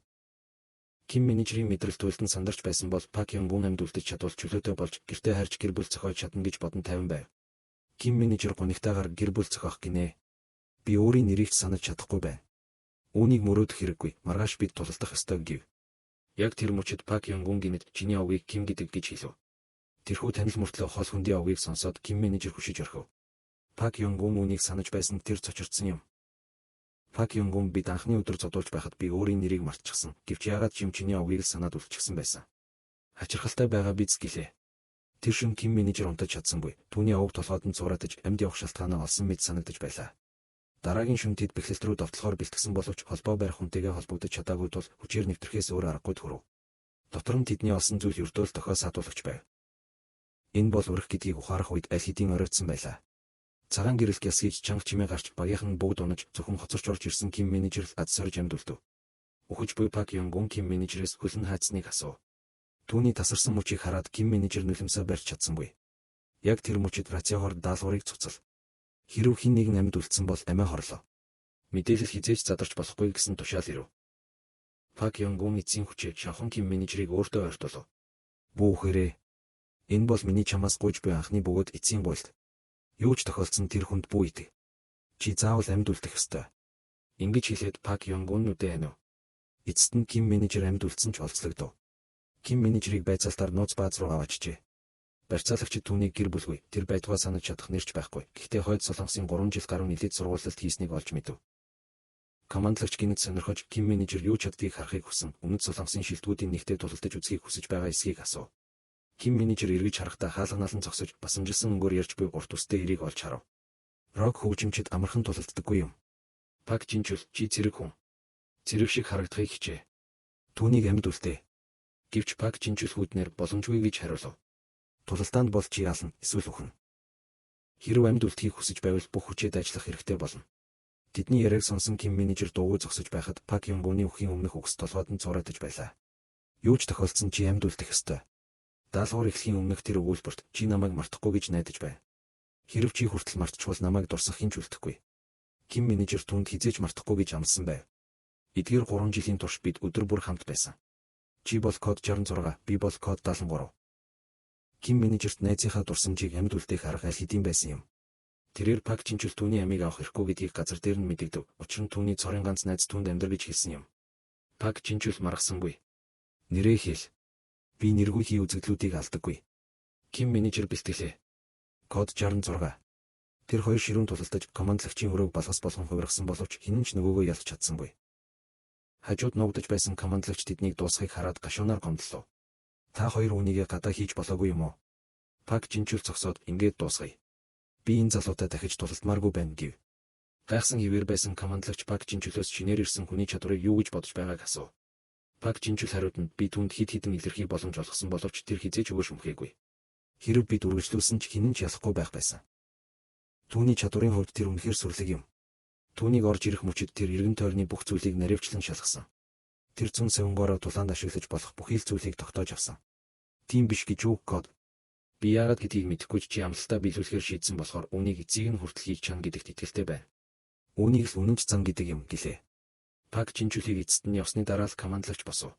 Ким менежерийн мэдрэл туйлдан сандарч байсан бол Пак Ёнгун амьд үлдэж чадвал чөлөөтэй болж гэртээ харж гэр бүл зохиож чадна гэж бодон тайван байв. Ким менежер гонигтайгаар гэр бүл зохиох гинэ. Би өөрийн нэрийг санаж чадахгүй байна. Үүнийг мөрөөдөх хэрэггүй, маргааш бид тулалдах ёстой гэв. Яг тэр мөчид Пак Ёнгун гинэд чиний овгийг Ким гэдэг гэж хэлв. Тэрхүү танил мөртлөө хол хөндий овгийг сонсоод Ким менежер хүшиж орхив. Пак Ёнгун үүнийг санаж байсан тэр цочирдсан юм. Пак Ёнгун бид анхны өдөр зодуулж байхад би өөрийн нэрийг мартчихсан. Гэвч яагаад Жим чиний овгийг санаад үлдчихсэн байсан. Хачирхалтай байгаа биз гэлээ. Тэр шин Ким менежер унтаж чадсангүй. Түүний овг толгойд нь цууратаж амьд явах шалтгаанаа олсон мэт санагдаж байлаа. Дараагийн шөнө тэд бэхлэлт рүү довтлохоор бэлтгэсэн боловч холбоо барих хүнтэйгээ холбогдож чадаагүй тул хүчээр нэвтрэхээс өөр аргагүй төрөв. Дотор нь тэдний олсон зүйл өрдөөл дохио саатуулагч байв. Энэ бол урих гэдгийг ухаарах үед аль хэдийн оройтсон байлаа. Цагаан гэрэл гясгийж чанга чимээ гарч багийнхан бүгд унаж зөвхөн хоцорч орж ирсэн Ким менежер ад сорж амьд үлдэв. Үхэж буй Пак Ёнгун Ким менежерээс хөлн хайцныг асуув. Түүний тасарсан мөчийг хараад Ким менежер нулимсаа барьж чадсангүй. Яг тэр мөчид рациогоор даалгаврыг цуцал. Хэрв хэн нэгэн амьд үлдсэн бол амиа хорлоо. Мэдээлэл хизээж задарч болохгүй гэсэн тушаал ирэв. Пак Ёнгун эцсийн хүчээр шанхан Ким менежерийг өөртөө ойртолов. Бүхээрээ. Энэ бол миний чамаас гуйж буй анхны бөгөөд эцсийн буйлт. Юу ч тохиолдсон тэр хүнд бүү идэг. Чи заавал амьд үлдэх ёстой. Ингэж хэлээд Пак Ёнгун нүдэ анив. Эцэст нь Ким менежер амьд үлдсэн ч олцлогдов. Ким менежерийг байцаалтаар нууц бааз руу аваачжээ. Барьцаалагчид түүнийг гэр бүлгүй, тэр байтугай санаж чадах нэрч байхгүй. Гэхдээ хойд Солонгосын 3 жил гаруй нэлээд сургуулилт хийснийг олж мэдэв. Командлагч гинэд сонирхож Ким менежер юу чаддгийг харахыг хүсэн. Өмнөд Солонгосын шилдэгүүдийн нэгтээ тулалдаж үзхийг хүсэж байгаа эсхийг асуув. Ким менежер эргэж харахтаа хаалганаалан зогсож басамжилсан өнгөөр ярьж буй урт үстэй эрийг олж харав. Рок хөгжимчид амархан тулалддаггүй юм. Пак Жинчул чи цэрэг хүн. Цэрэг шиг харагдахыг хичээ. Түүнийг амьд үлдээ. Гэвч Пак Жинчул хүүднээр боломжгүй гэж хариулав. Тулалдаанд бол чи ялна, эсвэл үхэн. Хэрв амьд үлдэхийг хүсэж байвал бүх хүчээр ажиллах хэрэгтэй болно. Тэдний яриаг сонсон Ким менежер дуугүй зогсож байхад Пак Ёнгуны үхийн өмнөх үгс толгойд нь цууратаж байлаа. Юу ч тохиолдсон чи амьд үлдэх ёстой. Даалгавар эхлэхийн өмнөх тэр өгүүлбэрт чи намайг мартахгүй гэж найдаж байна. Хэрв чи хүртэл мартчихвал намайг дурсах хинч үлдэхгүй. Ким менежер түүнд хизээж мартахгүй гэж амласан байв. Эдгээр 3 жилийн турш бид өдөр бүр хамт байсан. Чи бол код 66, би бол код 73. Ким менежерт найзынхаа дурсамжийг амьд үлдээх арга аль хэдийн байсан юм. Тэрээр Пак Жинчул түүний амийг авах хэрэггүй гэдгийг газар дээр нь мэдэгдэв. Учир нь түүний цорын ганц найз түүнд амьдр гэж хэлсэн юм. Пак Жинчул маргасангүй. Нэрээ хэл. Би нэргүй хий үзэгдлүүдийг алдаггүй. Ким менежер бэлтгэлээ. Код 66. Тэр хоёр ширүүн тулалдаж командлагчийн өрөөг балгас болгон хувиргасан боловч хэн ч нөгөөгөө ялж чадсангүй. Хажууд нуугдаж байсан командлагч тэднийг дуусахыг хараад гашуунаар гомдлоо. Та хоёр үнийгээ гадаа хийж болоогүй юм уу? Пак Жинчул зогсоод ингээд дуусгая. Би энэ залуутай дахиж тулалдмааргүй байна гэв. Гайхсан хിവэр байсан командлагч Пак Жинчулөөс шинээр ирсэн хүний чадварыг юу гэж бодож байгааг асуув. Пак Жинчул хариуд нь би түүнд хид хідэн илэрхий боломж олгосон боловч тэр хизээч өгөөш өмхөөгүй. Хэрв бид үргэлжлүүлсэн ч хинэн ч ялахгүй байх байсан. Түүний чадварын хувьд тэр үнэхээр сүрлэг юм. Түүнийг орж ирэх мөчид тэр эргэн тойрны бүх зүйлийг наривчлан шалгасан. Тэр зүүн савнгаараа тулаанд ашиглаж болох бүхий л зүйлийг тогтоож авсан. Тийм биш гэж үг код. Би яагаад гэдгийг мэдэхгүй ч чи амлалтаа биелүүлэхээр шийдсэн болохоор үүнийг эцийг нь хүртэл хийж чана гэдэгт итгэлтэй байна. Үүнийг л үнэнч зан гэдэг юм гэлээ. Пак Жинчулийг эцэст нь явсны дараа л командлагч босов.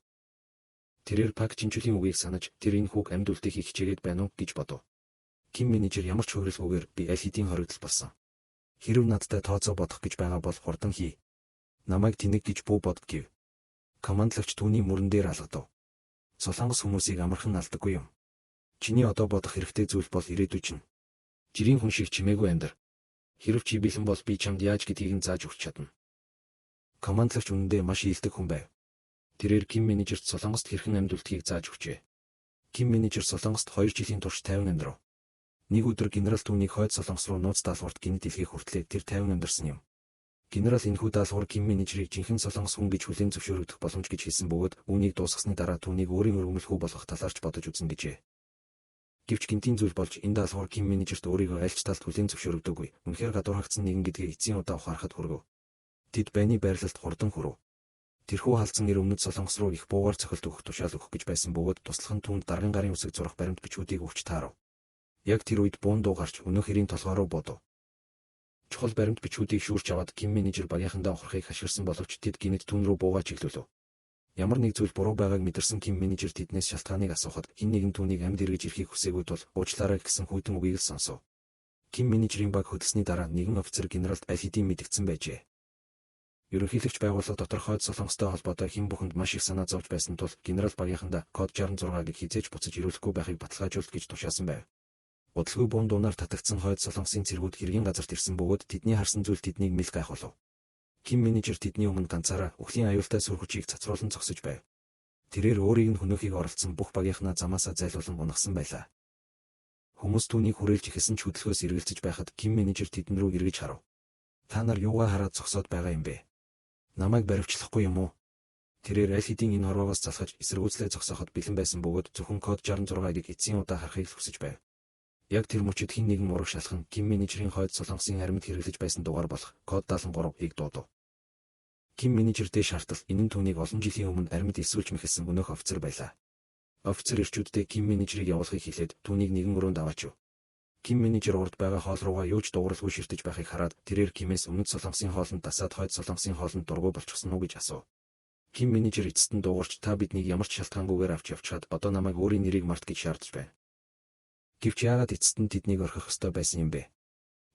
Тэрээр Пак Жинчулийн үгийг санаж тэр энэ хүүг амьд үлдэхийг хичээгээд байна уу гэж бодов. Ким менежер ямар ч хөврөлгүйгээр би аль хэдийн хоригдол болсон. Хэрв надтай тооцоо бодох гэж байгаа бол хурдан хий. Намайг тэнэг гэж бүү бод гэв. Командлагч түүний мөрөн дээр алгадав. Солонгос хүмүүсийг амархан алдаггүй юм. Чиний одоо бодох хэрэгтэй зүйл бол ирээдүй чинь. Жирийн хүн шиг чимээгүй амьдр. Хэрв чи бэлэн бол би чамд яаж гэдгийг нь зааж өгч чадна. Командлагч үнэндээ маш ийдэг хүн байв. Тэрээр Ким менежерт Солонгост хэрхэн амьд үлдэхийг зааж өгчээ. Ким менежер Солонгост 2 жилийн турш 50 амьдрав. Нэг өдөр генерал түүнийг хойд Солонгос руу нууц даалгаварт гинэд илгээх хүртлээр тэр 50 амьдарсан юм. Генерал энэхүү даалгавар Ким менежерийг жинхэнэ Солонгос хүн гэж хүлээн зөвшөөрөгдөх боломж гэж хэлсэн бөгөөд үүнийг дуусгасны дараа түүнийг өөрийн өргөмөл хүү болгох талаарч бодож үзнэ гэжээ. Гэвч гинтийн зүйл болж энэ даалгавар Ким менежерт өөрийгөө аль ч талд хүлээн зөвшөөрөгдөөгүй. Үнэхээр гадуурхагдсан нэгэн гэдгийг эцсийн удаа ухаарахад хүргэв. Тэд байны байрлалд хурдан хүрв. Тэрхүү халдсан нэр өмнөд Солонгос руу их буугаар цохилт өгөх тушаал өгөх гэж байсан бөгөөд туслах нь түүнд даргын гарын үсэг зурах баримт бичгүүдийг өгч таарав. Яг тэр үед буун дуу гарч өнөө хэрийн толгой руу бодов. Чухал баримт бичгүүдийг шүүрч аваад Ким менежер багийнхандаа ухрахыг хашгирсан боловч тэд гинэд түүн рүү буугаад чиглүүлв. Ямар нэг зүйл буруу байгааг мэдэрсэн Ким менежер тэднээс шалтгааныг асуухад хэн нэгэн түүнийг амьд эргэж ирэхийг хүсээгүй тул уучлаарай гэсэн хүйтэн үгийг л сонсов. Ким менежерийн баг хөдөлсөний дараа нэгэн офицер генералд аль хэдийн мэдгдсэн байжээ. Ерөнхийлөгч байгууллага дотор хойд Солонгостой холбоотой хэн бүхэнд маш их санаа зовж байсан тул генерал багийнхандаа код 66-ыг хизээж буцаж ирүүлэхгүй байхыг баталгаажуулт гэж тушаасан байв. Удалгүй буун дуунаар татагдсан хойд Солонгосын цэргүүд хэргийн газарт ирсэн бөгөөд тэдний харсан зүйл тэднийг мэл гайхуулав. Ким менежер тэдний өмнө ганцаараа үхлийн аюултай сүр хүчийг цацруулан зогсож байв. Тэрээр өөрийг нь хөнөөхийг оролцсон бүх багийнхнаа замаасаа зайлуулан унагсан байлаа. Хүмүүс түүнийг хүрээлж ихэсэн ч хөдөлгөөс эргэлзэж байхад Ким менежер тэдэн рүү эргэж харав. Та нар юугаа хараад зогсоод байгаа юм бэ? Намайг баривчлахгүй юм уу? Тэрээр аль хэдийн энэ хорвоогоос залхаж эсэргүүцлээ зогсооход бэлэн байсан бөгөөд зөвхөн код 66-ыг эцсийн удаа харахыг хүсэж байв. Яг тэр мөчид хэн нэгэн ураг шалхан Ким менежерийн хойд Солонгосын аримд хэрэглэж байсан дугаар болох код 73-ыг дуудав. Ким менежертэй шаардал энэ нь түүнийг олон жилийн өмнө аримд элсүүлж мэхэлсэн өнөөх офицер байлаа. Офицер ирчүүдтэй Ким менежерийг явуулахыг хэлээд түүнийг нэгэн өрөөнд аваач. Ким менежер урд байгаа хоол руугаа юуж дууралгүй ширтэж байхыг хараад тэрээр Кимээс өмнөд Солонгосын хоолнд дасаад хойд Солонгосын хоолнд дургуй болчихсон уу гэж асуув. Ким менежер эцэст нь дуугарч та биднийг ямар ч шалтгаангүйгээр авч явчаад одоо намайг өөрийн нэрийг март гэж шаардж байна. Гэвч яагаад эцэст нь тэднийг орхих ёстой байсан юм бэ?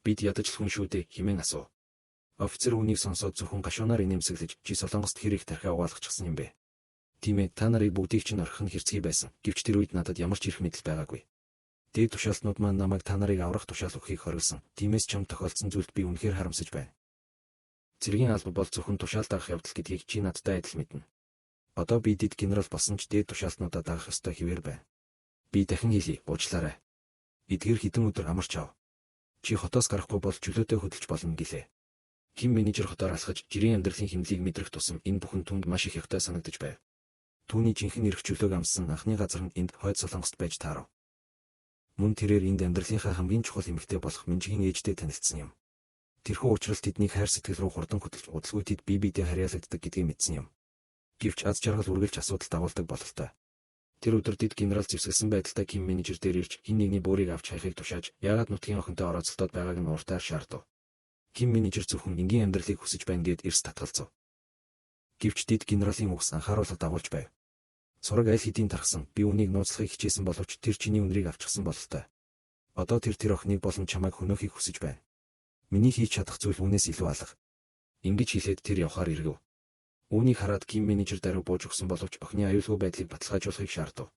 Бид ядаж л хүн шүү дээ хэмээн асуув. Офицер үнийг сонсоод зөвхөн гашуунаар инээмсэглэж чи Солонгост хэрэг тархиа угаалгачихсан юм бэ? Тийм ээ, та нарыг бүгдийг чинь орхих нь хэрцгий байсан. Гэвч тэр үед надад ямар ч эрх мэдэл байгаагүй. Дээд тушаалтнууд маань намайг та нарыг аврах тушаал өгөхийг хориглосон. Тиймээс чамд тохиолдсон зүйлд би үнэхээр харамсаж байна. Цэргийн алба бол зөвхөн тушаал дагах явдал гэдгийг чи надтай адил мэднэ. Одоо би дэд генерал болсон ч дээд тушаалтнуудаа дагах ёстой хэвээр байна. Би дахин хэлье, уучлаарай. Эдгээр хэдэн өдөр амарч ав. Чи хотоос гарахгүй бол чөлөөтэй хөдөлж болно гэлээ. Ким менежер хотоор алхаж жирийн амьдралын хэмнэлийг мэдрэх тусам энэ бүхэн түнд маш их ягтай санагдаж байв. Түүний жинхэнэ эрх чөлөөг амссан анхны газар нь энд хойд Солонгост байж таарав. Мөн тэрээр энд амьдралынхаа хамгийн чухал эмэгтэй болох Минжигийн ээжтэй танилцсан юм. Тэрхүү учраас тэднийг хайр сэтгэл рүү хурдан хөтлж удалгүй тэд бие биедээ харьяалагддаг гэдгийг мэдсэн юм. Гэвч аз жаргал үргэлж асуудал дагуулдаг бололтой. Тэр өдөр дэд генерал зэвсгэлсэн байдалтай Ким менежер дээр ирж хин нэгний буурыг авч хайхыг тушааж яагаад нутгийн охинтой орооцолтоод байгааг нь уртаар шаардав. Ким менежер зөвхөн энгийн амьдралыг хүсэж байна гэд эрс татгалзав. Гэвч дэд генералын үгс анхааруулга дагуулж байв. Сураг аль хэдийн тархсан, би үнийг нууцлахыг хичээсэн боловч тэр чиний үнэрийг авчихсан бололтой. Одоо тэр охиныг болон чамайг хөнөөхийг хүсэж байна. Миний хийж чадах зүйл үүнээс илүү алга. Ингэж хэлээд тэр явхаар эргэв. Үүнийг хараад Ким менежер даруй бууж өгсөн боловч охины аюулгүй байдлыг баталгаажуулахыг шаардав.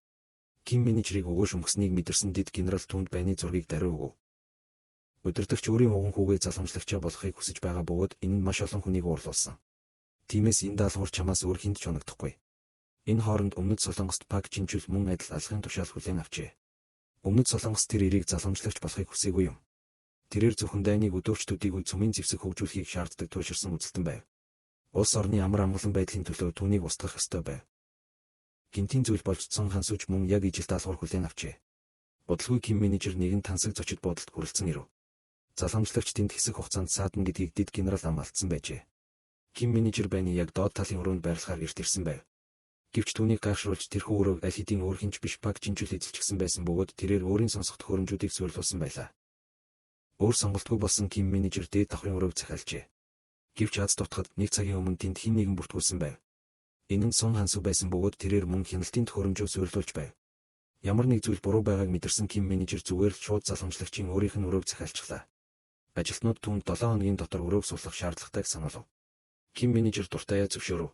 Ким менежерийг өгөөш өмгснгийг мэдэрсэн дэд генерал түүнд байны зургийг даруй өгөв. Өдөртөгч өөрийн уган хүүгээ залхамжлагчаа болохыг хүсэж байгаа бөгөөд энэ нь маш олон хүнийг уурлуулсан. Тиймээс энэ даалгавар чамаас өөр хүнд ч унагдахгүй. Энэ хооронд өмнөд Солонгост Пак Чинчул мөн адил алхахын тушаал хүлээн авчээ. Өмнөд Солонгос тэр эрийг залхамжлагч болохыг хүсээгүй юм. Тэрээр зөвхөн дайныг өдөөрчдүүдийг үе цөмийн зэвсэг хөгжүүлэхийг шаарддаг тууширсан үзэлтэн байв. Улс орны амар амгалан байдлын төлөө түүнийг устгах ёстой байв. Гинтийн зүйл болж Цон Хансууч мөн яг ижил даалгавар хүлээн авчээ. Удалгүй Ким менежер нэгэн тансаг зочид буудалд хүрэлцэн ирэв. Залхамжлагч тэнд хэсэг хугацаанд саадна гэдгийг дэд генерал амлалтсан байжээ. Ким менежер байны яг доод талын өрөөнд байрлахаар эрт ирсэн байв. Гэвч түүнийг гайхшруулж тэрхүү өрөөг аль хэдийн өөр хинч биш Пак Чинчул эзэлчихсэн байсан бөгөөд тэрээр өөрийн сонсох төхөөрөмжүүдийг суйрлуулсан байлаа. Өөр сонголтгүй болсон Ким менежер дээд давхрын өрөөг захиалжээ. Гэвч аз дутахад нэг цагийн өмнө тэнд хэн нэгэн бүртгүүлсэн байв. Энэ нь Цон Хансуу байсан бөгөөд тэрээр мөн хяналтын төхөөрөмжөө суйрлуулж байв. Ямар нэг зүйл буруу байгааг мэдэрсэн Ким менежер зүгээр л шууд залхамжлагчийн өөрийнх нь өрөөг захиалчлаа. Ажилтнууд түүнд 7 хоногийн дотор өрөөг суулгах шаардлагатайг сануулв. Ким менежер дуртаяа зөвшөөрөв.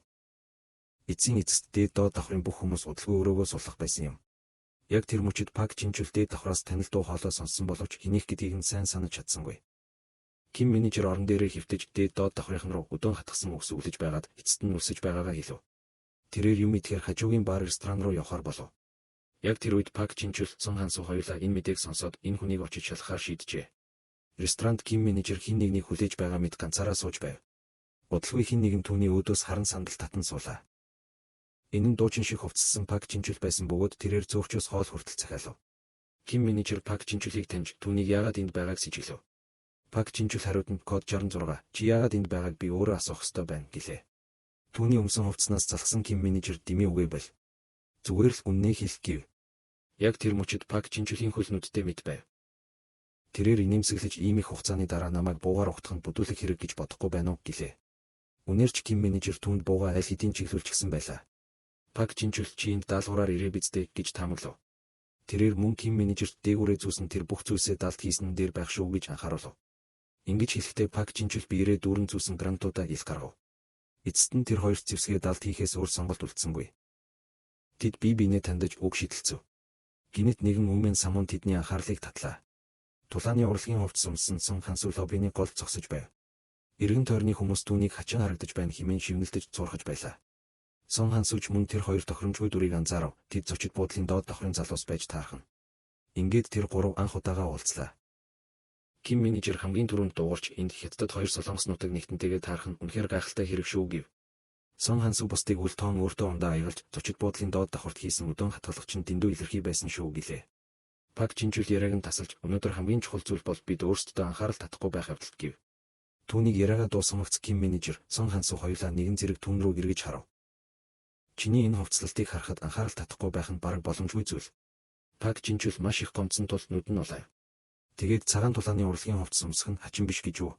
Эцсийн эцэст дээд доод давхрын бүх хүмүүс удалгүй өрөөгөө суулгах байсан юм. Яг тэр мөчид Пак Чинчул дээд давхраас танил дуу хоолой сонссон боловч хэнийх гэдгийг нь сайн санаж чадсангүй. Ким менежер орон дээрээ хөвтөж дээд доод давхрын руу өдөөн хатгсан үгс өглөж байгаад эцэст нь өлсөж байгаагаа хэлв. Тэрээр юм идэхээр хажуугийн бар ресторан руу явхаар болов. Яг тэр үед Пак Чинчул Цон Хансуу хоёулаа энэ мэдээг сонсоод энэ хүнийг очиж шалгахаар шийджээ. Ресторанд Ким менежер хин нэгнийг хүлээж байгаа мэт ганцаараа сууж байв. Удалгүй хин нэгэн түүний өөдөөс харан сандал татан суулаа. Энэ нь дуучин шиг хувцассан Пак Чинчул байсан бөгөөд тэрээр зөөвчөөс хоол хүртэл захиалав. Ким менежер Пак Чинчулыг таньж түүнийг яагаад энд байгааг сэжиглэв. Пак Чинчул хариуд нь код 66 чи яагаад энд байгааг би өөрөө асуух ёстой байна гэлээ. Түүний өмсөн хувцаснаас залхсан Ким менежер дэмий үгээбэл. Зүгээр л үннийг хэлэх гэв. Яг тэр мөчид Пак Чинчулийн хөл нүдтэй мэд байв. Тэрээр инээмсэглэж ийм их хугацааны дараа намайг буугаар угтахын бүдүүлэх хэрэг гэж бодохгүй байна уу гэлээ. Үнээр ч Ким менежер түүнд буугаа аль хэдийн чиглүүлчихсэн байлаа. Пак Жинчул чи энд даалгавраар ирээ биз дээ гэж таамаглав. Тэрээр мөн Ким менежерт дээгүүрээ зүүсэн тэр бүх зүйлсээ далд хийсэн дээр байх шүү гэж анхааруулв. Ингэж хэлэхдээ Пак Жинчул биерээ дүүрэн зүүсэн грантуудаа ил гаргав. Эцэст нь тэр хоёр зэвсгээ далд хийхээс өөр сонголт үлдсэнгүй. Тэд бие биенээ тандаж үг шийдэлцэв. Гинэт нэгэн өмнө самуун тэдний анхаарлыг татлаа. Тулааны урлагийн хувцс өмсөн Сон Хансу лоббины голд зогсож байв. Иргэн тойрны хүмүүс түүнийг хачин харагдаж байна хэмээн шивнэлдэж цуурхаж байлаа. Сон Хансуч мөн тэр хоёр тохиромжгүй дүрийг анзаарав. Тэд зочид буудлын доод давхрын залуус байж таархан. Ингээд тэр гурав анх удаага уулзлаа. Ким менежер хамгийн түрүүнд дуугарч энд хятадд хоёр солонгос нутаг нэгтэнтэйгээ таарах нь үнэхээр гайхалтай хэрэг шүү гэв. Сон Хансу бусдыг үл тоон өөртөө ундаа аягалж зочид буудлын доод давхарт хийсэн өдөн хатгалагч нь дэндүү илэрхий байсан шүү гэлээ. Пак Жинчул яриаг нь тасалж өнөөдөр хамгийн чухал зүйл бол бид өөрсдөө анхаарал татахгүй байх явдал гэв. Түүнийг яриагаа дуусгамагц Ким менежер Сон Хансу хоёулаа нэгэн зэрэг түүн рүү эргэж харав. Чиний энэ хувцлалтыг харахад анхаарал татахгүй байх нь бараг боломжгүй зүйл. Пак Жинчул маш их гомдсон тул нүд нь улайв. Тэгээд цагаан тулааны урлагийн хувцс өмсөх нь хачин биш гэж үү?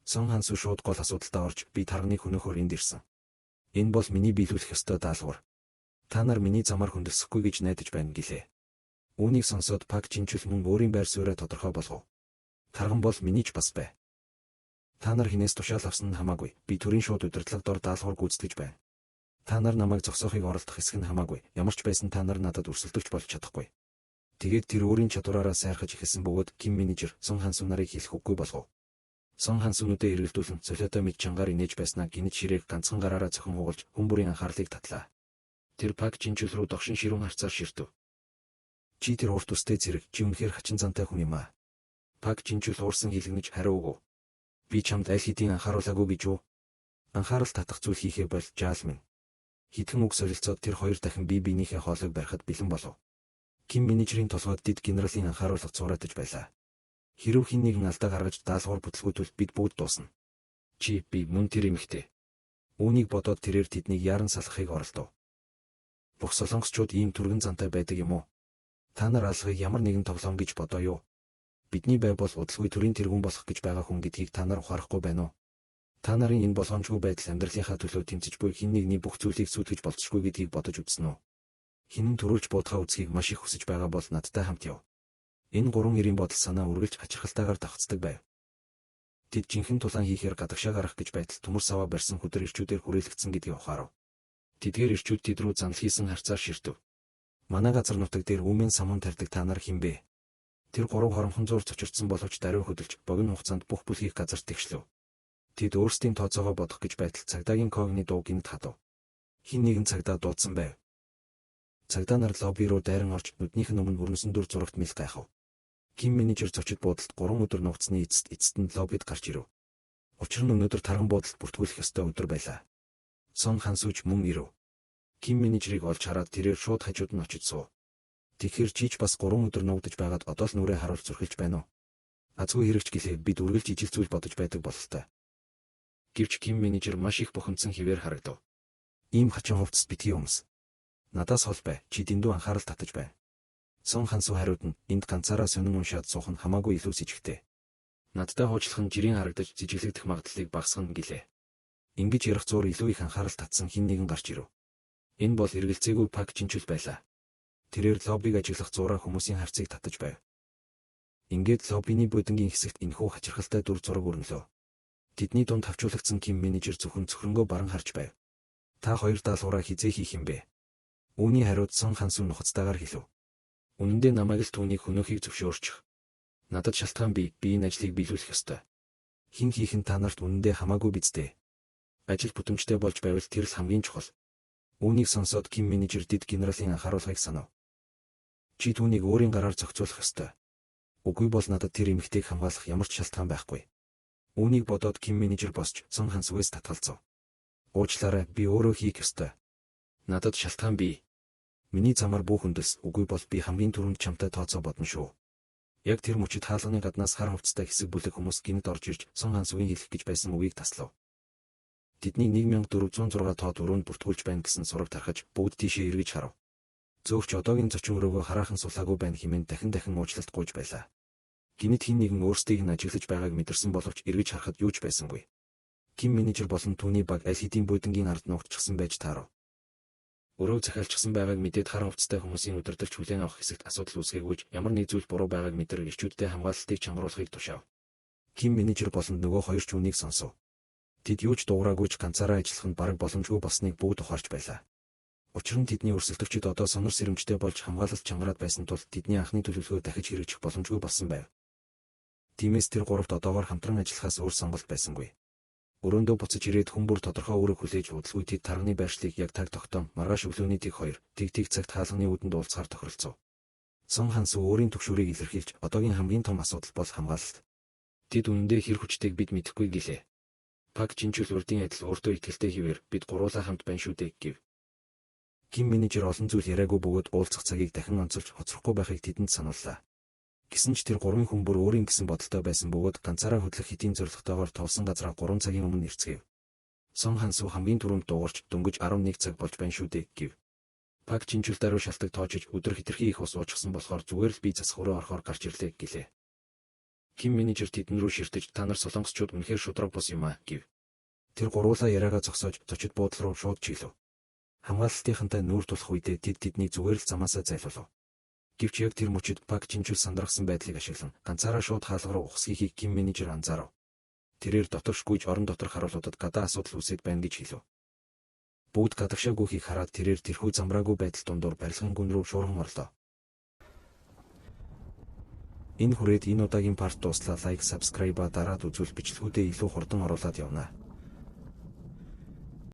Сон Хансу шууд гол асуудалтай орж би тарганы хөнөөхөөр энд ирсэн. Энэ бол миний биелүүлэх ёстой даалгавар. Та нар миний замаар хөндөсөхгүй гэж найдаж байна гэлээ. Үүнийг сонсоод Пак Жинчул мөн өөрийн байр сууриа тодорхой болгов. Тарган бол миний ч бас бай. Та нар хинээс тушаал авсан нь хамаагүй. Би төрийн шууд удирдлага дор даалгавар гүйцэтгэж байна. Та нар намайг зогсоохыг оролдох хэсэг нь хамаагүй. Ямар ч байсан та нар надад өрсөлдөгч болж чадахгүй. Тэгээд тэр өөрийн чадвараараа сайрхаж эхэлсэн бөгөөд Ким менежер Сон Хансу нарыг хэлэх үггүй болгов. Сон Хансунуудаа эргэлдүүлэн солиотой мэд чангаар инээж байснаа гинэт ширээг ганцхан гараараа цохон хугалж хүн бүрийн анхаарлыг татлаа. Тэр Пак Жинчул руу догшин ширүүн харцаар ширтв. Чи тэр урт устэй зэрэг чи үнэхээр хачин зантай хүн юм аа. Пак Жинчул уурсан хилэгнэж хариу өгөв. Би чамд аль хэдийн анхааруулаагүй гэж үү? Анхаарал татах зүйл хийхээ бол жаал минь. Хитгэн үг солилцоод тэр хоёр дахин бие биенийхээ хоолойг барихад бэлэн болов. Ким менежерийн толгойд дид генералын анхааруулга цууратаж байлаа. Хэрв хэн нэгэн алдаа гаргаж даалгавар бүтлгүүтвэл бид бүгд дуусна. Чи би мөн тэр эмэгтэй. Үүнийг бодоод тэрээр тэднийг яран салахыг оролдов. Бүх солонгосчууд ийм түргэн зантай байдаг юм уу? Та нар алгыг ямар нэгэн тоглоом гэж бодоо юу? Бидний бай бол удалгүй төрийн тэргүүн болох гэж байгаа хүн гэдгийг та нар ухаарахгүй байна уу? Та нарын энэ болгоомжгүй байдал амьдралынхаа төлөө тэмцэж буй хэн нэгний бүх зүйлийг сүйтгэж болцсохгүй гэдгийг бодож үзсэн үү? Хинэн төрүүлж буудахаа үзхийг маш их хүсэж байгаа бол надтай хамт яв. Энэ гурван эрийн бодол санаа үргэлж хачирхалтайгаар давхцдаг байв. Тэд жинхэнэ тулаан хийхээр гадагшаа гарах гэж байтал төмөр саваа барьсан хөдөр ирчүүдээр хүрээлэгдсэн гэдгийг ухаарав. Тэдгээр ирчүүд тэд рүү занал хийсэн харцаар ширтв. Манай газар нутаг дээр үмэн самуун тарьдаг та нар хэн бэ? Тэр гурав хоромхон зуур цочирдсан боловч даруй хөдөлж богино хугацаанд бүх бүлгийг газарт тэгшлэв. Тэд өөрсдийн тооцоогоо бодох гэж байтал цагдаагийн когны дуу гинт хадав. Хин нэгэн цагдаа дуудсан байв. Цагдаа нар лобби руу дайран орж нүднийх нь өмнө өрнөсөн дүр зурагт мэл гайхав. Ким менежер зочид буудалд 3 өдөр нуугдсны эцэст нь лоббид гарч ирэв. Учир нь өнөөдөр таран буудалд бүртгүүлэх ёстой өдөр байлаа. Сон Хансуч мөн ирэв. Ким менежерийг олж хараад тэрээр шууд хажууд нь очиж суув. Тэгэхээр чийч бас 3 өдөр нуугдаж байгаад одоо л нүрээ харуулж зүрхэлж байна уу? Азгүй хэрэгч гэлээ бид үргэлж ижилцүүл бодож байдаг бололтой. Гэвч Ким менежер маш их бухимдсан хിവэр харагдав. Ийм хачин хувцас битгий өмс. Надаас хол бай, чи дэндүү анхаарал татаж бай. Сон Хансу хариуд нь энд ганцаараа сонин уншаад суух нь хамаагүй илүү сэжигтэй. Надтай хуучлах нь жирийн харагдаж зижиглэгдэх магадлалыг багасгана гэлээ. Ингэж ярих зуур илүү их анхаарал татсан хэн нэгэн гарч ирэв. Энэ бол эргэлзээгүй Пак Жинчул байлаа. Тэрээр лоббиг ажиглах зураа хүмүүсийн харцыг татаж байв. Ингээд лоббины будингийн хэсэгт энэхүү хачирхалтай дүр зураг өрнөлөө. Тэдний дунд хавчуулагдсан Ким менежер зөвхөн цөхрөнгөө баран харж байв. Та хоёр даалгавраа хизээ хийх юм бэ? Үүний хариуд Сон Хансу нухацтайгаар хэлв. Үнэн дээр намайг л түүнийг хөнөөхийг зөвшөөрчих. Надад шалтгаан би энэ ажлыг биелүүлэх ёстой. Хин хийх нь та нарт үнэн дээр хамаагүй биз дээ. Ажил бүтэмжтэй болж байвал тэр л хамгийн чухал. Үүнийг сонсоод Ким менежер дид генералын анхааруулгыг санав. Чи түүнийг өөрийн гараар зохицуулах ёстой. Үгүй бол надад тэр эмэгтэйг хамгаалах ямар ч шалтгаан байхгүй. Үүнийг бодоод Ким менежер босч Сон Хансугээс татгалзав. Уучлаарай, би өөрөө хийх ёстой. Надад шалтгаан бий. Миний замаар бүх хөндөс, үгүй бол би хамгийн түрүүнд чамтай тооцоо бодно шүү. Яг тэр мөчид хаалганы гаднаас хар хувцастай хэсэг бүлэг хүмүүс гинэд орж ирж Сон Хансугийн хэлэх гэж байсан үгийг таслав. Тэдний 1406 тоод өрөөнд бүртгүүлж байна гэсэн сураг тархаж бүгд тийшээ эргэж харав. Зөөгч одоогийн зочин өрөөгөө хараахан сулаагүй байна хэмээн дахин уучлалт гуйж байлаа. Гинэт хэн нэгэн өөрсдийг нь ажиглаж байгааг мэдэрсэн боловч эргэж харахад юу ч байсангүй. Ким менежер болон түүний баг аль хэдийн буудангийн ард нуугдчихсан байж таарав. Өрөө захиалчихсан байгааг мэдээд харан хувцастай хүмүүсийн удирдагч хүлээн авах хэсэгт асуудал үүсгээгүйч ямар нэг зүйл буруу байгааг мэдэр ирчүүдтэй хамгаалалтыг чангаруулахыг тушаав. Ким менежер болон нөгөө хоёр ч үнийг сонсов. Тэд юу ч дуурайгүйч ганцаараа ажиллах нь бараг боломжгүй болсныг бүгд ухаарч байлаа. Учир нь тэдний өрсөлдөгчид одоо сонор сэрэмжтэй болж хамгаалалт чангараад байсан тул тэдний анхны төлөвлөгөө дахиж хэрэгжих боломжгүй болсон байв. Тиймээс тэр гуравт одоогоор хамтран ажиллахаас өөр сонголт байсангүй. Өрөөндөө буцаж ирээд хүн бүр тодорхой үүрэг хүлээж удалгүй тэд тарганы байршлыг яг таг тогтоом маргааш өглөөний тэг 2 тэг цагт хаалганы үүдэнд уулзахаар тохиролцов. Сон Хансу өөрийн төгшүүрийг илэрхийлж одоогийн хамгийн том асуудал бол хамгаалалт. Тэд үнэндээ хэр хүчтэйг бид мэдэхгүй гэлээ. Пак Жинчул урдын адил өөртөө итгэлтэй хэвээр бид гуруулаа хамт байна шүү дээ гэв. Ким менежер олон зүйл яриаггүй бөгөөд уулзах цагийг дахин онцолж хоцрохгүй байхыг тэдэнд санууллаа. Гэсэн ч тэр гурван хүн бүр өөрийн гэсэн бодолтой байсан бөгөөд ганцаараа хөдлөх хэдийн зорилготойгоор товсон газраа 3 цагийн өмнө ирцгээв. Сон Хансу хамгийн түрүүнд дуугарч дөнгөж 11 цаг болж байна шүү дээ гэв. Пак Жинчул даруй шалтак тоожиж өдөр хитрхи их ус уучсан болохоор зүгээр л би засах руу орохоор гарч ирлээ гэлээ. Ким менежер тэдэн рүү ширтэж та нар солонгосчууд үнэхээр шудраг бус юм аа гэв. Тэр гуруулаа яриагаа зогсоож зочид буудлын руу шууд чиглэв. Хамгаалалтынхантай нүүр тулах үедээ тэдний зүгээр л замаасаа зайлуулав. Гэвч яг тэр мөчид Пак Жинчул сандрагсан байдлыг ашиглан ганцаараа шууд хаалга руу ухсхийхийг Ким менежер анзаарав. Тэрээр доторшгүйж орон доторх харуулуудад гадаа асуудал үүсээд байна гэж хэлв. Бүгд гадагшаагүйхийг хараад тэрээр тэрхүү замраагүй байдал дундуур барилгын гүн рүү шуурхан орлоо. Энэ хүрээд энэ удаагийн парт дуслаа. Лайк, subscribe дараад үзвэл бичлэгүүдээ илүү хурдан оруулаад явна.